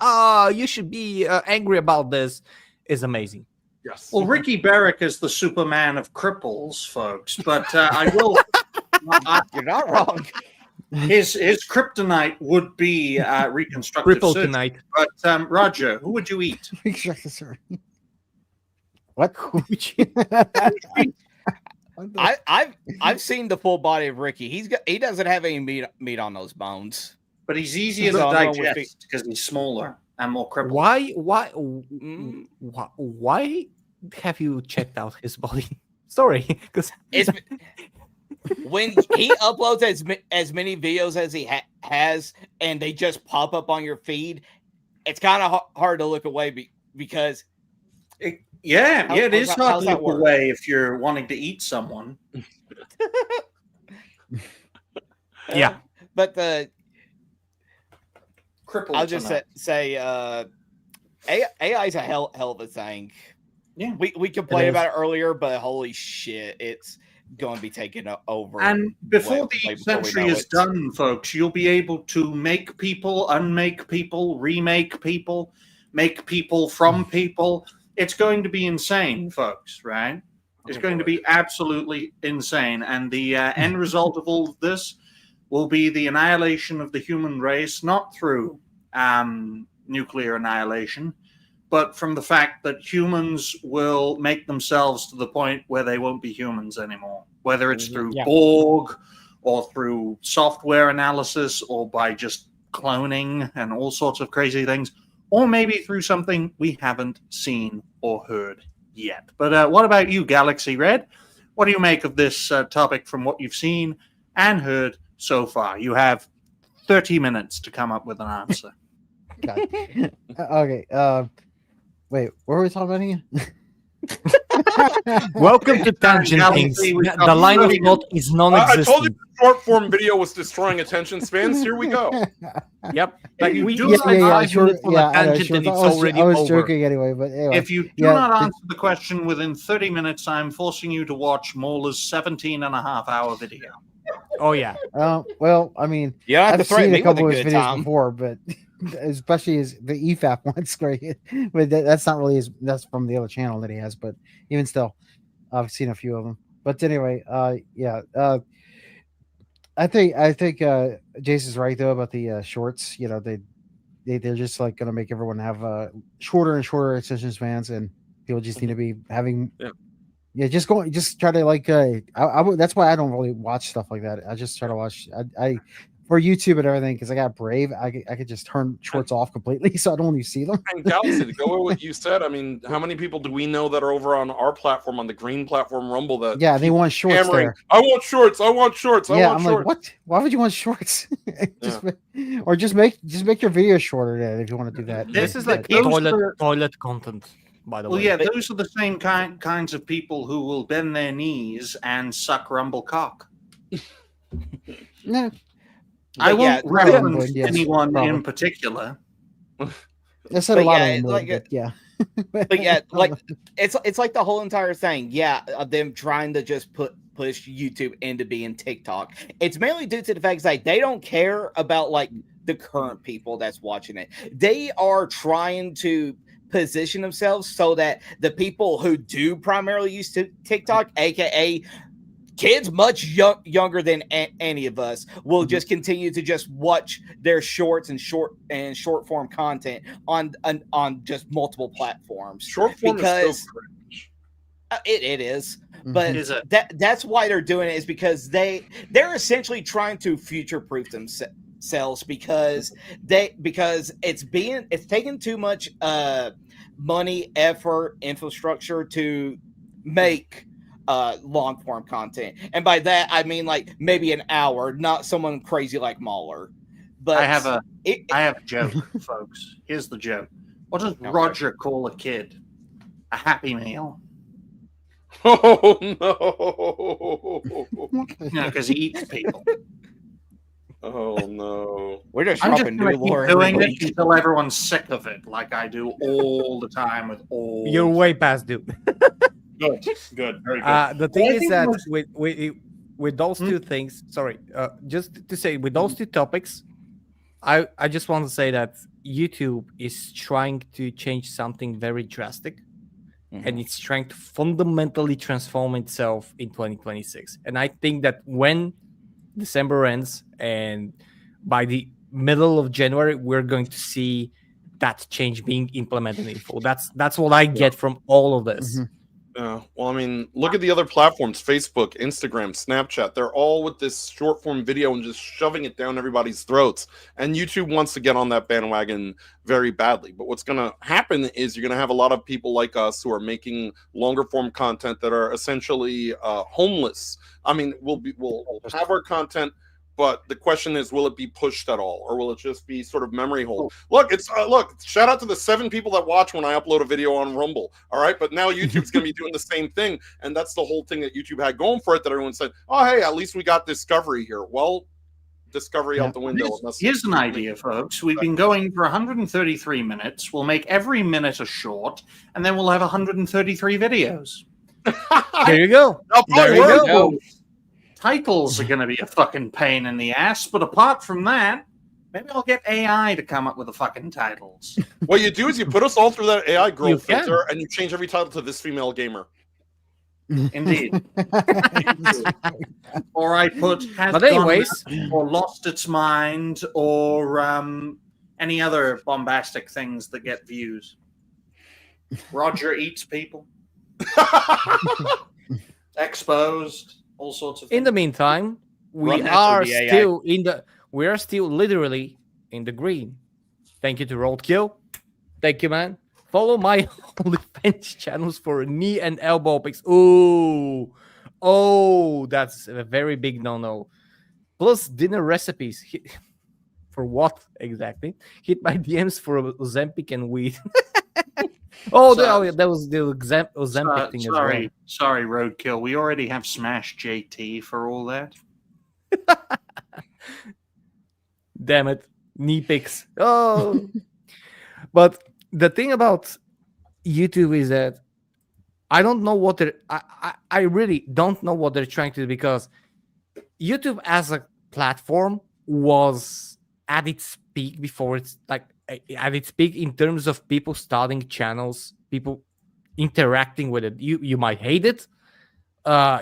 you should be angry about this is amazing. Yes. Well, Ricky Barrick is the Superman of cripples, folks. But I will. You're not wrong. His kryptonite would be reconstructive Kryptonite. But Roger, who would you eat? What? I've seen the full body of Ricky. He doesn't have any meat on those bones. But he's easier to digest because he's smaller and more crippled. Why have you checked out his body? Sorry, because when he uploads as many videos as he has, and they just pop up on your feed, it's kind of hard to look away because. It is hard to look away if you're wanting to eat someone. Yeah, but the. I'll just say AI is a hell of a thing. Yeah, we complained about it earlier, but holy shit, it's going to be taken over. And before the century is done, folks, you'll be able to make people, unmake people, remake people, make people from people. It's going to be insane, folks, right? It's going to be absolutely insane. And the end result of all of this will be the annihilation of the human race, not through nuclear annihilation, but from the fact that humans will make themselves to the point where they won't be humans anymore, whether it's through Borg or through software analysis or by just cloning and all sorts of crazy things, or maybe through something we haven't seen or heard yet. But what about you, GalaxyRed? What do you make of this topic from what you've seen and heard so far? You have 30 minutes to come up with an answer. Okay. Wait, what were we talking about again? Welcome to Tangent Things. Galaxy, we The line of talked- thought is I non-existent. told you short form video was destroying attention spans. Here we go. Yep. Like you we do use not like answer- 5 minutes on a I know, tangent sure. and it's I was, already I was over. joking anyway, but anyway. If you do Yeah, not the- answer the question within 30 minutes, I'm forcing you to watch Mauler's 17.5-hour video. Oh yeah. Well, I mean, You don't have to I've threaten seen me a couple of with his a good videos time. before, but especially his the EFAP ones, great. But that's not really his. That's from the other channel that he has. But even still, I've seen a few of them. But anyway, I think Jason's right though about the shorts. You know, they're just like going to make everyone have shorter and shorter attention spans, and people just need to be having. Yeah. Just try to like. That's why I don't really watch stuff like that. I just try to watch. I for YouTube and everything because I got Brave. I could just turn shorts off completely, so I don't even see them. And Galaxy, to go with what you said, I mean, how many people do we know that are over on our platform, on the green platform, Rumble? That Yeah, they want shorts hammering, there. I want shorts. I want shorts. I Yeah, want I'm shorts. like, what? Why would you want shorts? Just make your video shorter then if you want to do that. This is like Those toilet content, by the Well, way. yeah, those are the same kinds of people who will bend their knees and suck Rumble cock. No, I But yeah, won't reference Rumble, yes, anyone probably. in particular. I said But a lot yeah, of them, like, but yeah. But yeah, like it's like the whole entire thing. Yeah, of them trying to just push YouTube into being TikTok. It's mainly due to the fact that they don't care about like the current people that's watching it. They are trying to position themselves so that the people who do primarily use TikTok, aka kids much younger than any of us, will just continue to just watch their shorts and short form content on just multiple platforms. Short form because is so cringe. it is, but Is it? that's why they're doing it, is because they're essentially trying to future proof themselves because it's taking too much money, effort, infrastructure to make long form content, and by that I mean like maybe an hour, not someone crazy like Mauler. But I have a joke, folks. Here's the joke. What does Roger call a kid? A Happy Meal. Oh no! Because he eats people. Oh no! we're just I'm just dropping new going to lore keep every doing it week. until everyone's sick of it, like I do all the time with all. You're way past due. Good, very good. The thing I is think that most- with those two things, sorry, just to say with those two topics, I just want to say that YouTube is trying to change something very drastic, and it's trying to fundamentally transform itself in 2026. And I think that when December ends and by the middle of January, we're going to see that change being implemented in full. That's what I get from all of this. Yeah. Well, I mean, look at the other platforms: Facebook, Instagram, Snapchat. They're all with this short form video and just shoving it down everybody's throats. And YouTube wants to get on that bandwagon very badly. But what's going to happen is you're going to have a lot of people like us who are making longer form content that are essentially homeless. I mean, we'll have our content, but the question is, will it be pushed at all, or will it just be sort of memory hold? Look, look. Shout out to the 7 people that watch when I upload a video on Rumble. All right, but now YouTube's going to be doing the same thing, and that's the whole thing that YouTube had going for it. That everyone said, "Oh, hey, at least we got Discovery here." Well, Discovery out the window. Here's an idea, folks. We've been going for 133 minutes. We'll make every minute a short, and then we'll have 133 videos. There you go. There you go. Titles are going to be a fucking pain in the ass, but apart from that, maybe I'll get AI to come up with the fucking titles. What you do is you put us all through that AI girl You can. filter, and you change every title to "This Female Gamer." Indeed. Or I put has But anyways, gone or lost its mind, or any other bombastic things that get views. Roger eats people. Exposed. All sorts of things. in the meantime, we Run that are through the AI. still we are still literally in the green. Thank you to Roadkill. Thank you, man. Follow my OnlyFans channels for knee and elbow picks. Oh, that's a very big no-no. Plus dinner recipes. For what exactly? Hit my DMs for Ozempic and weed. Oh, So- yeah, that was the Ozempic thing sorry, sorry, Roadkill. We already have Smash JT for all that. as well. Damn it, knee picks. Oh, but the thing about YouTube is that I don't know what I really don't know what they're trying to do, because YouTube as a platform was at its peak before it's like at its peak in terms of people starting channels, people interacting with it. You might hate it,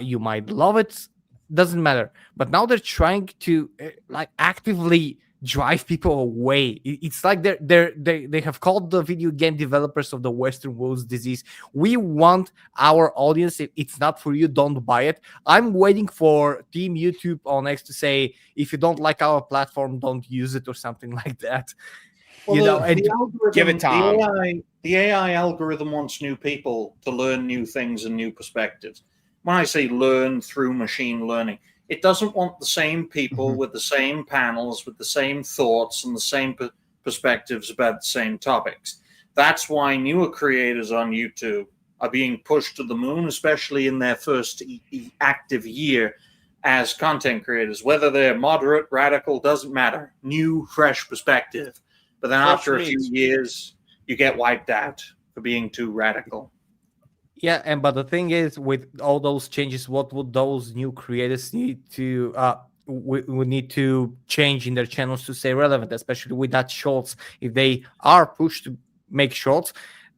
you might love it, doesn't matter. But now they're trying to like actively drive people away. It's like they have called the video game developers of the Western world's disease. We want our audience. If it's not for you, don't buy it. I'm waiting for Team YouTube on X to say, if you don't like our platform, don't use it, or something like that. You know, and algorithm, give it time. The AI algorithm wants new people to learn new things and new perspectives. When I say learn through machine learning, it doesn't want the same people with the same panels, with the same thoughts and the same perspectives about the same topics. That's why newer creators on YouTube are being pushed to the moon, especially in their first active year as content creators. Whether they're moderate, radical, doesn't matter. New, fresh perspective. But then after a few years, you get wiped out for being too radical. yeah, but the thing is, with all those changes, what would those new creators need to would need to change in their channels to stay relevant, especially with that shorts? If they are pushed to make shorts,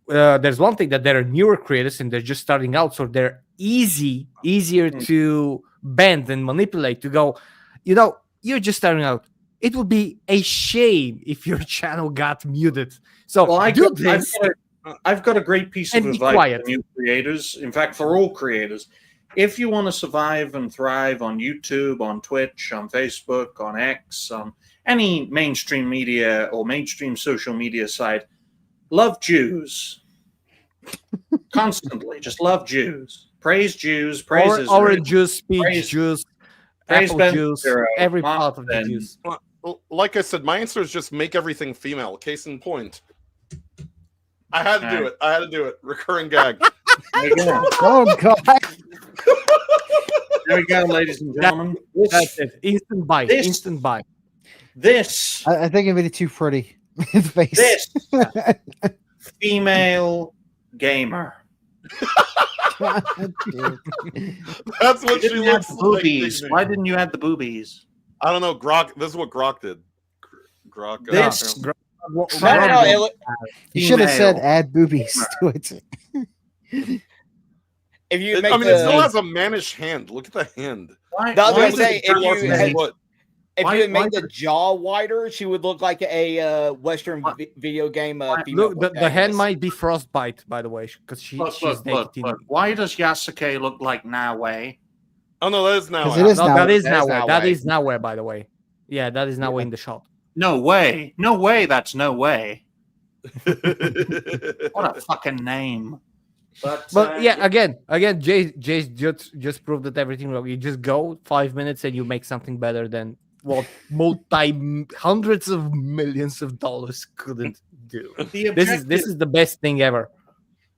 there's one thing, that there are newer creators and they're just starting out, so they're easier to bend and manipulate, to go, you're just starting out. It would be a shame if your channel got muted. So I've got a great piece of and be advice quiet. for new creators. In fact, for all creators, if you want to survive and thrive on YouTube, on Twitch, on Facebook, on X, on any mainstream media or mainstream social media site, love Jews. Constantly, just love Jews. Praise Jews. Praise orange juice, peach Praise- juice, praise apple Ben juice, Shapiro, every Mark part of the Ben. juice. Well, like I said, my answer is just make everything female. Case in point. I had to do it. Recurring gag. There you go. Oh God! There we go, ladies and gentlemen. That's it. Instant buy. this- Instant buy. This I think I made it too pretty. His face. This female gamer. That's what You she didn't add looks the like. boobies. Why didn't you add the boobies? I don't know. Grok. This is what Grok did. Grok. This- No, it look- You should have said Female. add boobies to it. if you I make mean, it still the, has a mannish hand. Look at the hand. Why, I was why gonna does say, it if turn you out to had- be- What? if why- you had why made the jaw wider, she would look like a Western video game female. Look, the hand might be frostbite, by the way, because she's naked. look. Why does Yasuke look like Nawe? Oh no, that is now. 'Cause it is No, now. that is That is nowhere. That Naue. is nowhere, by the way. Yeah, that is nowhere in the shot. No way. No way. That's no way. What What a fucking name. But yeah, again, Jay just proved that everything wrong. You just go 5 minutes and you make something better than what hundreds of millions of dollars couldn't do. This is the best thing ever.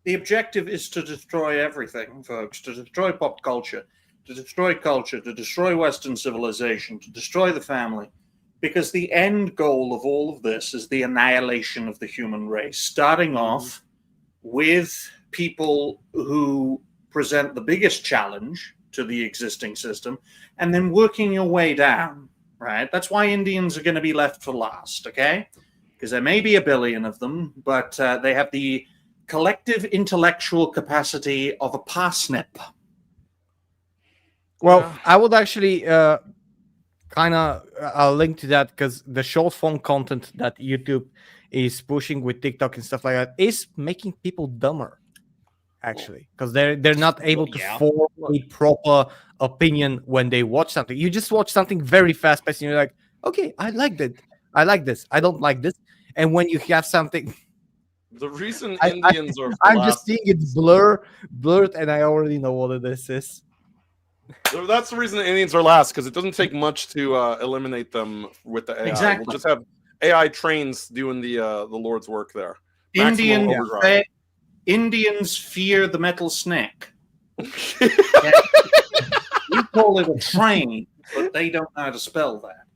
The objective is to destroy everything, folks. To destroy pop culture, to destroy Western civilization, to destroy the family. Because the end goal of all of this is the annihilation of the human race, starting off with people who present the biggest challenge to the existing system, and then working your way down, right? That's why Indians are going to be left for last, okay? Because there may be a billion of them, but they have the collective intellectual capacity of a parsnip. Well, I would actually kind of link to that, because the short form content that YouTube is pushing with TikTok and stuff like that is making people dumber, actually, because they're not able to form a proper opinion when they watch something. You just watch something very fast paced and you're like, okay, I like that. I like this. I don't like this. And when you have something, The reason I- Indians are I'm last, just seeing it blurred, and I already know what this is. that's the reason the Indians are last, because it doesn't take much to eliminate them with the AI. Exactly. We'll just have AI trains doing the Lord's work there. Maximal Indian, overdrive. Indians fear the metal snake. We call it a train, but they don't know how to spell that.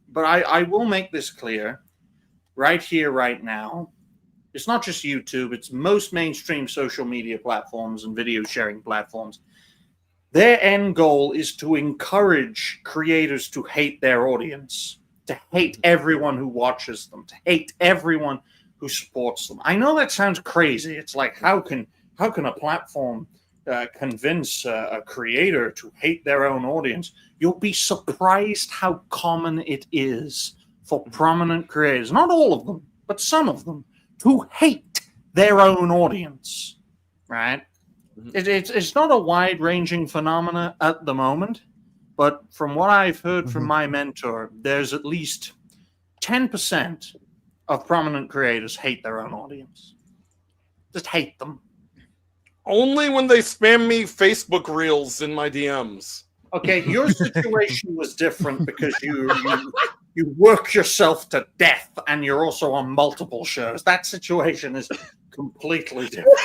But I will make this clear right here, right now. It's not just YouTube, it's most mainstream social media platforms and video sharing platforms. Their end goal is to encourage creators to hate their audience, to hate everyone who watches them, to hate everyone who supports them. I know that sounds crazy. It's like, how can a platform convince a creator to hate their own audience? You'll be surprised how common it is for prominent creators, not all of them, but some of them, to hate their own audience, right? It's not a wide-ranging phenomena at the moment, but from what I've heard from my mentor, there's at least 10% of prominent creators hate their own audience. Just hate them. Only when they spam me Facebook reels in my DMs. Okay, your situation was different because you work yourself to death and you're also on multiple shows. That situation is completely different.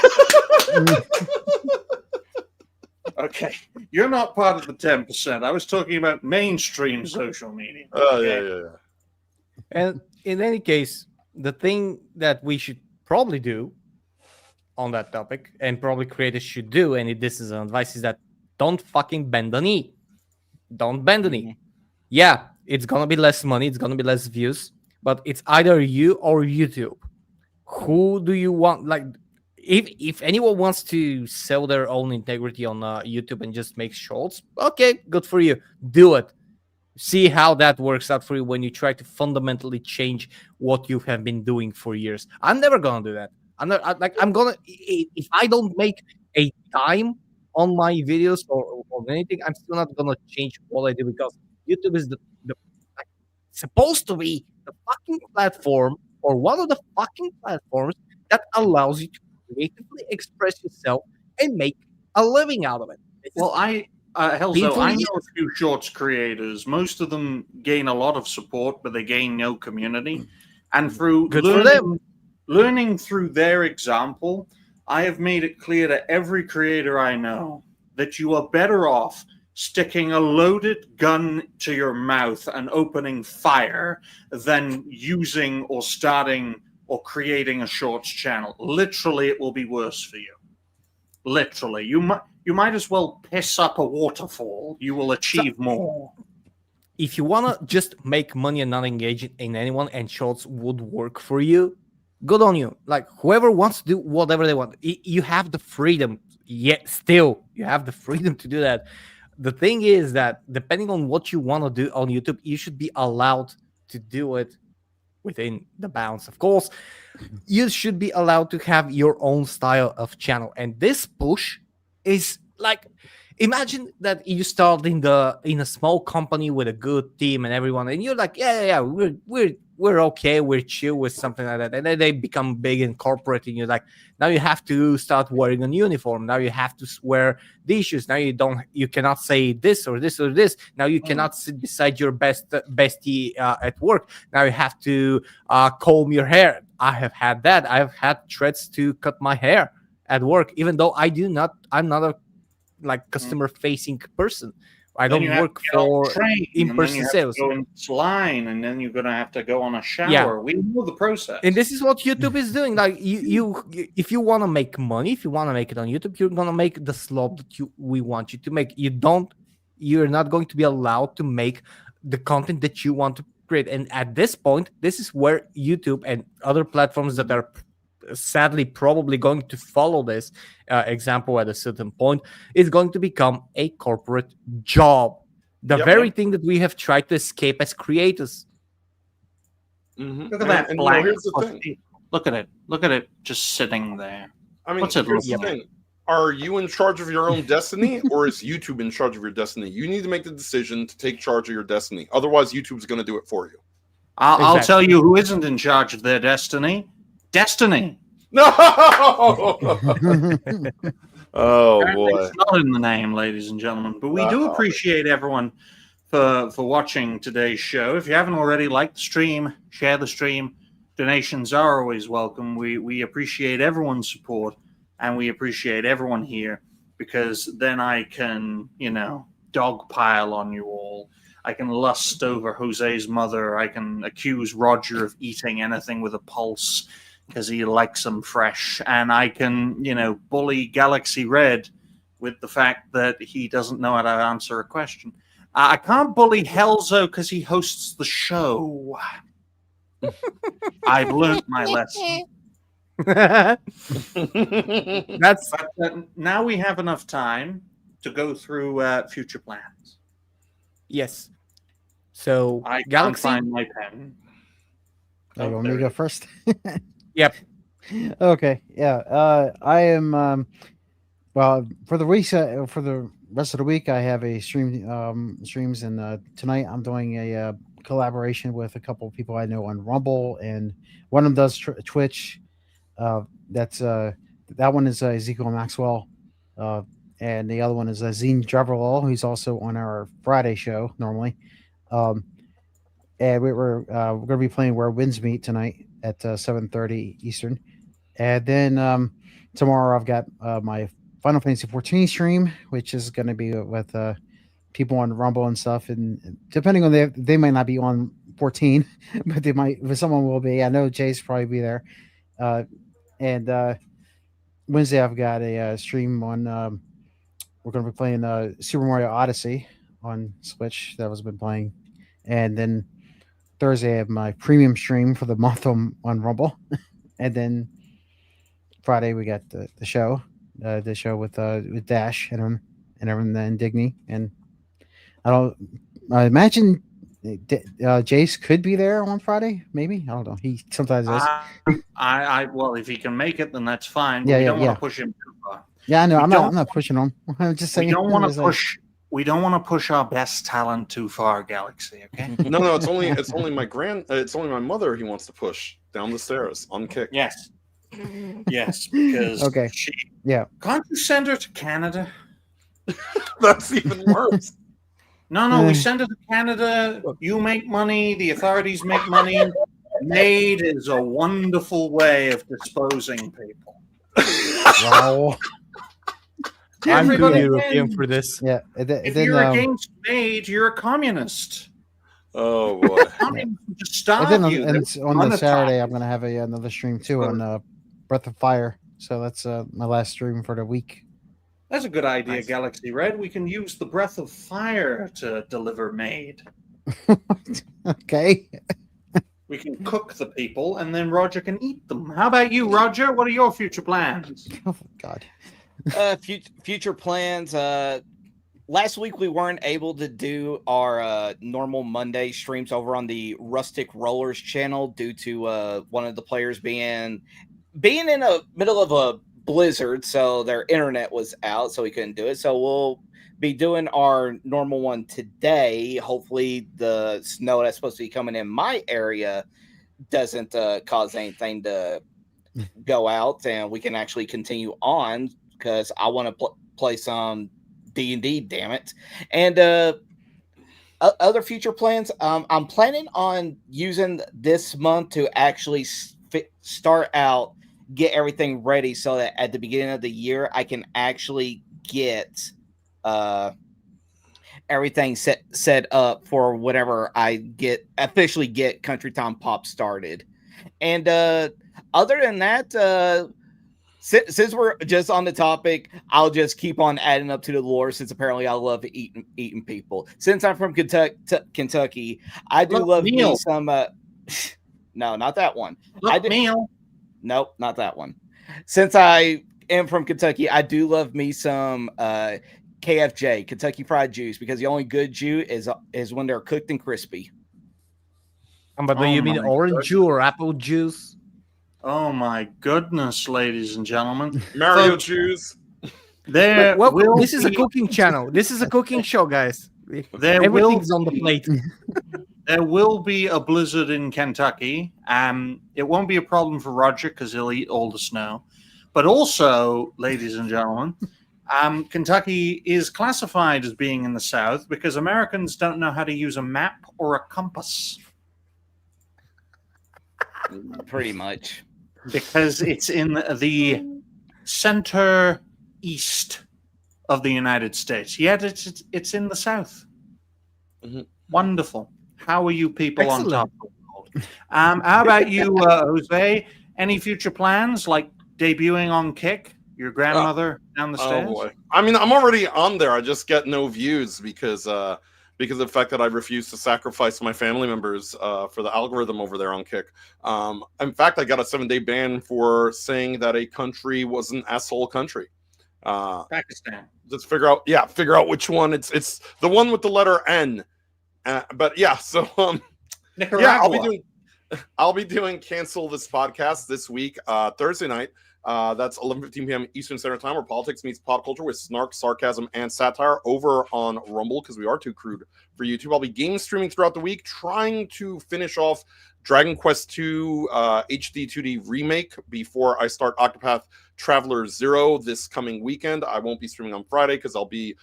Okay, you're not part of the 10%. I was talking about mainstream social media. Oh, Okay? yeah. And in any case, the thing that we should probably do on that topic, and probably creators should do, and this is an advice, is that don't fucking bend the knee. Don't bend the knee. Yeah, it's gonna be less money, it's gonna be less views, but it's either you or YouTube. Who do you want? Like, if anyone wants to sell their own integrity on YouTube and just make shorts, okay, good for you. Do it. See how that works out for you when you try to fundamentally change what you have been doing for years. I'm never gonna do that. I'm gonna, if I don't make a dime on my videos or anything, I'm still not gonna change what I do, because YouTube is the like, supposed to be the fucking platform, or one of the fucking platforms that allows you to creatively express yourself and make a living out of it. Well, Helzo, I know a few shorts creators. Most of them gain a lot of support, but they gain no community. And through learning through their example, I have made it clear to every creator I know that you are better off sticking a loaded gun to your mouth and opening fire than using or starting or creating a shorts channel. Literally, it will be worse for you. Literally. You might as well piss up a waterfall. You will achieve more. If you want to just make money and not engage in anyone, and shorts would work for you, good on you. Like, whoever wants to do whatever they want, you have the freedom. Yet still, you have the freedom to do that. The thing is that depending on what you want to do on YouTube, you should be allowed to do it within the bounds. Of course, you should be allowed to have your own style of channel. And this push is like, imagine that you start in a small company with a good team and everyone, and you're like, yeah, we're okay, we're chill with something like that, and then they become big and corporate, and you're like, now you have to start wearing a uniform, now you have to wear these shoes, now you cannot say this or this or this, now you cannot sit beside your bestie at work, now you have to comb your hair. I have had that. I've had threats to cut my hair at work, even though I'm not a like customer facing person. I don't work for in-person sales. Go in line, and then you're gonna have to go on a shower. Yeah. We know the process. And this is what YouTube is doing. Like, you if you want to make money, if you want to make it on YouTube, you're gonna make the slop that we want you to make. You're not going to be allowed to make the content that you want to create. And at this point, this is where YouTube and other platforms that are sadly probably going to follow this example at a certain point is going to become a corporate job. The very thing that we have tried to escape as creators. Mm-hmm. Look at that and black. here's the thing. Look at it. Look at it just sitting there. I mean, What's it here's the looking thing. Are you in charge of your own destiny, or is YouTube in charge of your destiny? You need to make the decision to take charge of your destiny. Otherwise, YouTube's going to do it for you. I'll tell you who isn't in charge of their destiny. Destiny. No! Oh, boy. It's not in the name, ladies and gentlemen. But we do appreciate everyone for watching today's show. If you haven't already, like the stream, share the stream, donations are always welcome. We appreciate everyone's support, and we appreciate everyone here, because then I can, dogpile on you all. I can lust over Jose's mother. I can accuse Roger of eating anything with a pulse because he likes them fresh. And I can, bully GalaxyRed with the fact that he doesn't know how to answer a question. I can't bully Helzo because he hosts the show. I've learned my lesson. That's But now we have enough time to go through future plans. yes. So I can't Galaxy. find my pen. You want me to go first? Yep. Okay. Yeah. I am. Well, for the week, for the rest of the week, I have a streams, and tonight I'm doing a collaboration with a couple of people I know on Rumble, and one of them does Twitch. That's that one is Ezekiel Maxwell, and the other one is Zine Javralal, who's also on our Friday show normally. And we're going to be playing Where Winds Meet tonight at 7:30 Eastern, and then tomorrow I've got my Final Fantasy 14 stream, which is going to be with people on Rumble and stuff, and depending on they might not be on 14, but they might. But someone will be. I know Jay's probably be there. And Wednesday I've got a stream on. We're going to be playing Super Mario Odyssey on Switch. That was been playing, and then Thursday I have my premium stream for the month on Rumble, and then Friday we got the show with Dash and everyone, and Digny, and I imagine Jace could be there on Friday. Maybe, I don't know. He sometimes is. Well, if he can make it, then that's fine. But Yeah, we yeah, don't want yeah. to push him too far. Yeah, I know. We I'm don't- not pushing him. I'm just saying. We don't want it's to like- push. We don't want to push our best talent too far, Galaxy. Okay. No, it's only it's only my mother he wants to push down the stairs unkicked. Yes. Yes, because Okay. she. Yeah. Can't you send her to Canada? That's even worse. No, we send her to Canada. You make money. The authorities make money. Maid is a wonderful way of disposing people. Wow. I'm too Everybody European wins. for this. Yeah. If Then, you're against Maid, you're a communist. Oh boy. Communists just and starve then you. on the Monetize. Saturday, I'm gonna have another stream too on Breath of Fire. So that's my last stream for the week. That's a good idea, Nice. GalaxyRed. We can use the breath of fire to deliver Maid. Okay. We can cook the people, and then Roger can eat them. How about you, Roger? What are your future plans? Oh God. Future plans. Last week we weren't able to do our normal Monday streams over on the Rustic Rollers channel due to one of the players being in the middle of a blizzard, so their internet was out, so we couldn't do it. So we'll be doing our normal one today. Hopefully the snow that's supposed to be coming in my area doesn't cause anything to go out, and we can actually continue on, because I want to play some D&D, damn it. And other future plans, I'm planning on using this month to actually start out, get everything ready, so that at the beginning of the year I can actually get everything set up for whenever I officially get Country Time Pop started. And other than that, since we're just on the topic, I'll just keep on adding up to the lore, since apparently I love eating people. Since I'm from Kentucky, I do love meal. me some. No, not that one. Meal. Nope, not that one. Since I am from Kentucky, I do love me some KFJ, Kentucky Fried Juice, because the only good juice is when they're cooked and crispy. But do Oh you mean my orange goodness. juice or apple juice? Oh my goodness, ladies and gentlemen. Mario Folks, Jews. There Well, will this is a be- cooking channel. This is a cooking show, guys. There will Everything's on the be- plate. There will be a blizzard in Kentucky. It won't be a problem for Roger because he'll eat all the snow. But also, ladies and gentlemen, Kentucky is classified as being in the South because Americans don't know how to use a map or a compass. Pretty much. because it's in the center east of the United States. Yet it's in the south. Mhm. Wonderful. How are you people on Excellent. top of the world? How about you, Jose? Any future plans, like debuting on Kick? Your grandmother down the Oh stairs? boy. I mean, I'm already on there. I just get no views because of the fact that I refuse to sacrifice my family members for the algorithm over there on Kick. In fact, I got a 7-day ban for saying that a country was an asshole country. Pakistan. Just figure out which one. It's the one with the letter N. But yeah, so Nicaragua. yeah, I'll be doing Cancel This Podcast this week, Thursday night. That's 11:15 p.m. Eastern Standard Time, where politics meets pop culture with snark, sarcasm, and satire over on Rumble, because we are too crude for YouTube. I'll be game streaming throughout the week, trying to finish off Dragon Quest II HD 2D remake before I start Octopath Traveler 0 this coming weekend. I won't be streaming on Friday because I'll be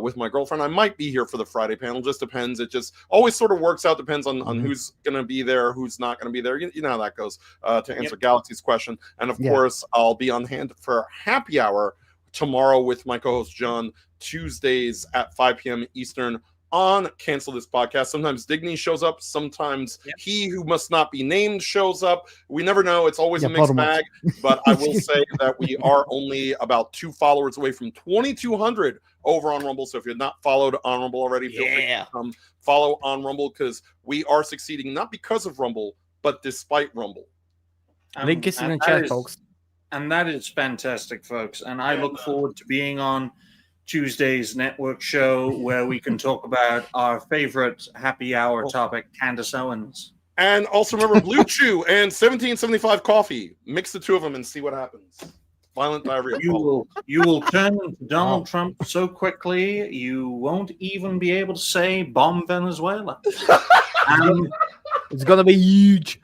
with my girlfriend. I might be here for the Friday panel. Just depends. It just always sort of works out. Depends on who's going to be there, who's not going to be there. You know how that goes, to answer Galaxy's question. And of course, I'll be on hand for happy hour tomorrow with my co-host John, Tuesdays at 5 p.m. Eastern on Cancel This Podcast. Sometimes Digny shows up. Sometimes he who must not be named shows up. We never know. It's always a mixed bag. But I will say that we are only about 2 followers away from 2,200 over on Rumble. So if you're not followed on Rumble already, feel free to come follow on Rumble, because we are succeeding not because of Rumble, but despite Rumble. Link is in the chat, folks. And that is fantastic, folks. And I look forward to being on Tuesday's network show, where we can talk about our favorite happy hour topic, Candace Owens. And also remember Blue Chew and 1775 coffee. Mix the two of them and see what happens. Violent diarrhea. You will turn into Donald Trump so quickly you won't even be able to say bomb Venezuela. It's gonna be huge.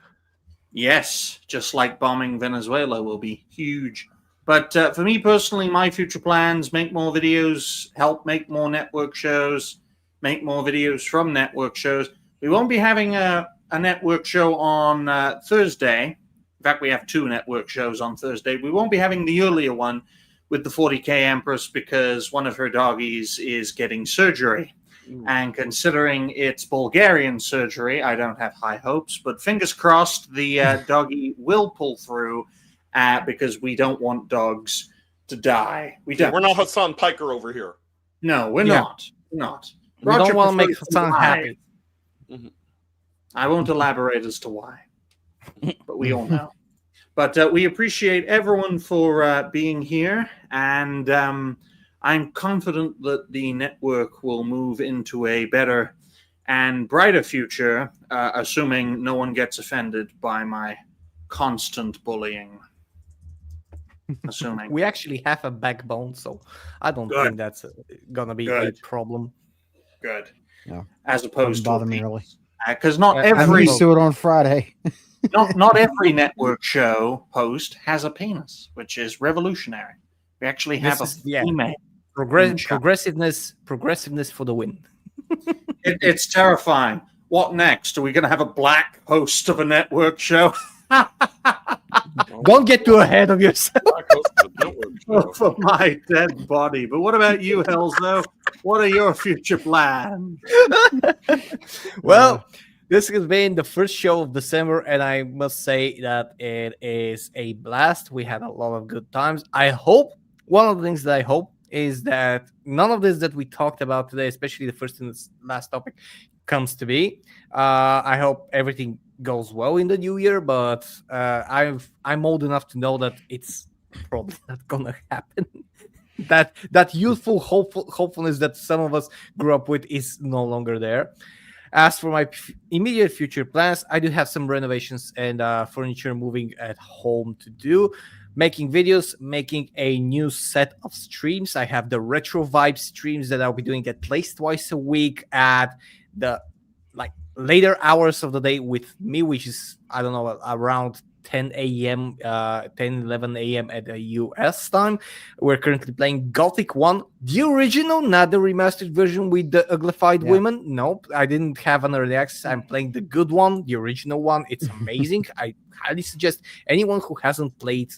Yes, just like bombing Venezuela will be huge. But for me personally, my future plans: make more videos, help make more network shows, make more videos from network shows. We won't be having a network show on Thursday. In fact, we have 2 network shows on Thursday. We won't be having the earlier one with the 40K Empress, because one of her doggies is getting surgery. And considering it's Bulgarian surgery, I don't have high hopes. But fingers crossed, the doggie will pull through. Because we don't want dogs to die. We don't. We're not Hassan Piker over here. No, we're not. We're not. We don't want to make Hassan happy. I won't elaborate as to why, but we all know. But we appreciate everyone for being here, and I'm confident that the network will move into a better and brighter future, assuming no one gets offended by my constant bullying. Assuming We actually have a backbone, so I don't think that's gonna be a problem. Good. Yeah. As opposed to bother me really. because not I'm every used to it on Friday. not every network show host has a penis, which is revolutionary. We actually have This is- a female. Progressiveness for the win. It's terrifying. What next? Are we going to have a black host of a network show? Don't get too ahead of yourself. For my dead body. But what about you, Helzo? What are your future plans? Well, this has been the first show of December, and I must say that it is a blast. We had a lot of good times. One of the things that I hope is that none of this that we talked about today, especially the first and the last topic, comes to be. I hope everything goes well in the new year, but I'm old enough to know that it's probably not gonna happen. that youthful hopefulness that some of us grew up with is no longer there. As for my immediate future plans, I do have some renovations and furniture moving at home to do. Making videos, making a new set of streams. I have the retro vibe streams that I'll be doing at least twice a week at the later hours of the day with me, which is, I don't know, around 10 a.m., 10, 11 a.m. at the US time. We're currently playing Gothic 1 The original, not the remastered version with the uglified Yeah. women. Nope, I didn't have an early access. I'm playing the good one, the original one. It's amazing. I highly suggest anyone who hasn't played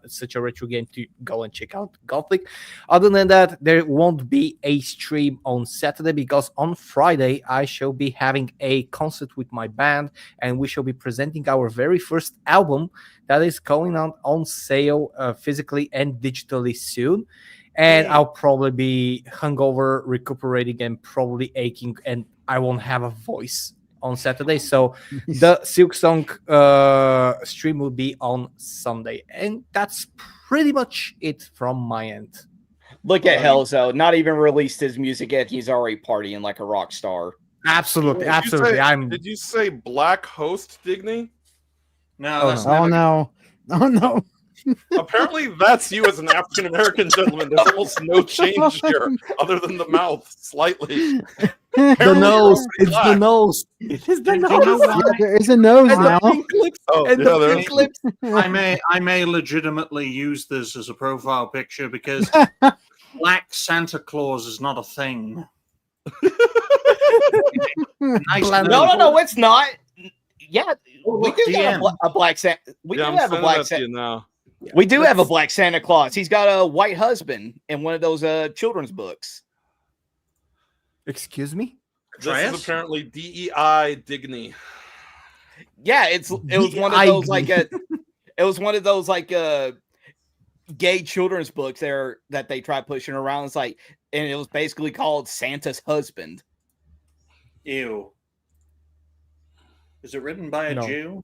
such a retro game to go and check out Gothic. Other than that, there won't be a stream on Saturday because on Friday I shall be having a concert with my band and we shall be presenting our very first album that is going on sale physically and digitally soon. And I'll probably be hungover, recuperating, and probably aching, and I won't have a voice on Saturday. So the Silk Song stream will be on Sunday, and that's pretty much it from my end. Look at Hellzo, not even released his music yet. He's already partying like a rock star. Absolutely, Did you absolutely. say- Did you say Black Host Digny? No, Oh, that's no. never Oh no! Oh no! Apparently, that's you as an African American gentleman. There's almost no change here, other than the mouth slightly. The Apparently nose. you're It's the black. nose. It is the Do you know nose. why? Yeah, there is a nose And the now. pink lips. Oh, And yeah, the there's- pink lips. I may legitimately use this as a profile picture because Black Santa Claus is not a thing. Nice Bland- nose. No, it's not. Yeah, Oh, we look, do have DM. a black Santa. We Yeah, do I'm have a sending black that to Santa. you now. We do have a black Santa Claus. He's got a white husband in one of those children's books. Excuse me. This Trias? is apparently DEI Digny. Yeah, it was one of those like it was one of those like gay children's books there that they try pushing around. It's like, and it was basically called Santa's Husband. Ew. Is it written by a No. Jew?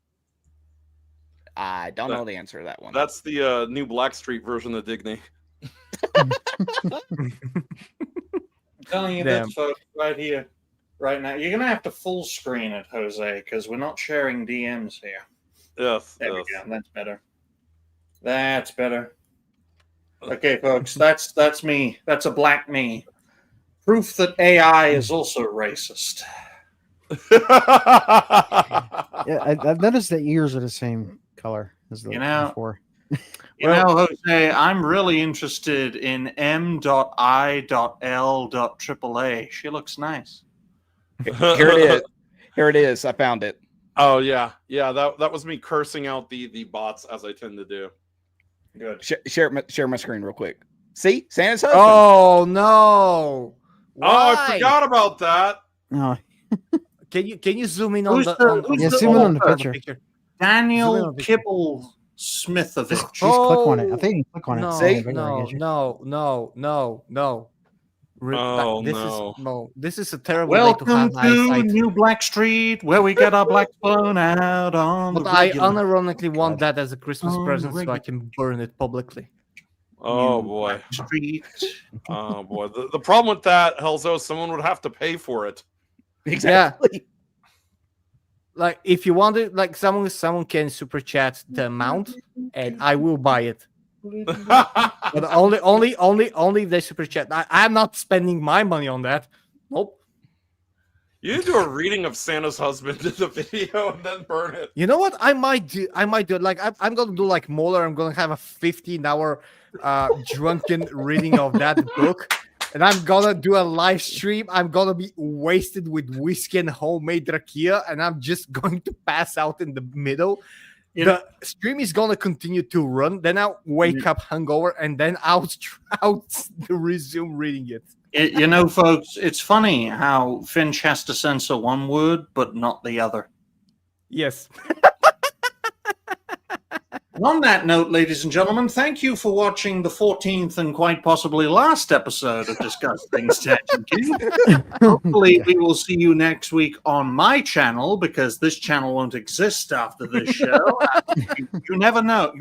I don't know the answer to that one. That's the new Blackstreet version of Digny. I'm telling you Damn. this, folks, right here, right now. You're gonna have to full screen it, Jose, because we're not sharing DMs here. Yes. There yes. we go. That's better. That's better. Okay, folks, that's me. That's a black me. Proof that AI is also racist. Yeah, I've noticed the ears are the same color as the You know, before. You know, Jose, I'm really interested in M.I.L.AAA. She looks nice. Here it is. Here it is. I found it. Oh yeah, yeah. That was me cursing out the bots as I tend to do. Good. Share my screen real quick. See, Santa's husband. Oh no! Oh, I Why? forgot about that. Oh, Can you zoom in on Who's the? the- On, who's yeah, the zoom in on the author? picture. Daniel Zoom in on the picture. Kibble Smithovich. Just click on it. I think you can click on it. No, See? no. Oh, This no. is no. This is a terrible way to Welcome have to eyesight. New Black Street, where we get our blacks blown out on But the I regular. unironically want that as a Christmas Oh, present so I regular. can burn it publicly. Oh New boy. Black Street. Oh boy. The problem with that, Helzo, someone would have to pay for it. Exactly. Like if you want it, like someone can super chat the amount, and I will buy it. But only if they super chat. I'm not spending my money on that. Nope. You need to do a reading of Santa's husband in the video and then burn it. You know what? I might do it. Like I'm gonna do like Moeller. I'm gonna have a 15-hour drunken reading of that book, and I'm gonna do a live stream. I'm gonna be wasted with whiskey and homemade rakia, and I'm just going to pass out in the middle. The stream is gonna continue to run. Then I'll wake up hungover, and then I'll resume reading it. You know, folks, it's funny how Finch has to censor one word but not the other. Yes. And on that note, ladies and gentlemen, thank you for watching the 14th and quite possibly last episode of Discuss Things Tangent Cube. Hopefully, we will see you next week on my channel because this channel won't exist after this show. You never know.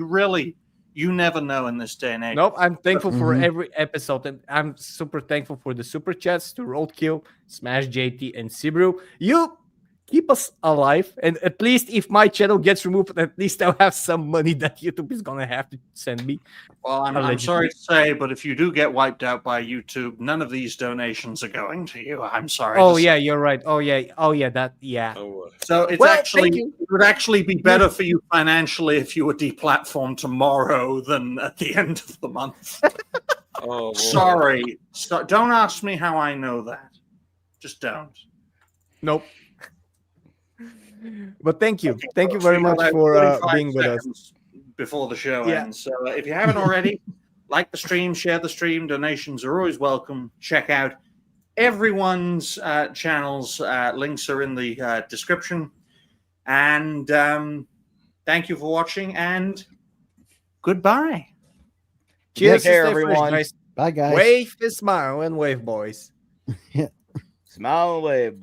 You never know in this day and age. Nope. I'm thankful for Mhm. every episode, and I'm super thankful for the super chats to Roadkill, Smash JT, and Sibru. You keep us alive, and at least if my channel gets removed, at least I'll have some money that YouTube is gonna have to send me. Well, I'm Allegedly. sorry to say, but if you do get wiped out by YouTube, none of these donations are going to you. I'm sorry. Oh to yeah, say. you're right. Oh yeah, that yeah. Oh boy. So it's Well, actually thank you. it would actually be better for you financially if you were deplatformed tomorrow than at the end of the month. Oh, boy. Sorry. Don't ask me how I know that. Just don't. Nope. But thank you. Okay, Thank you folks, very we got much about for 45 being with us. seconds before the show Yeah. ends. So if you haven't already, like the stream, share the stream. Donations are always welcome. Check out everyone's channels. Links are in the description. And thank you for watching, and goodbye. Cheers, Take care, to stay fresh, everyone. guys. Bye, guys. Wave the smile and wave, boys. Smile and wave.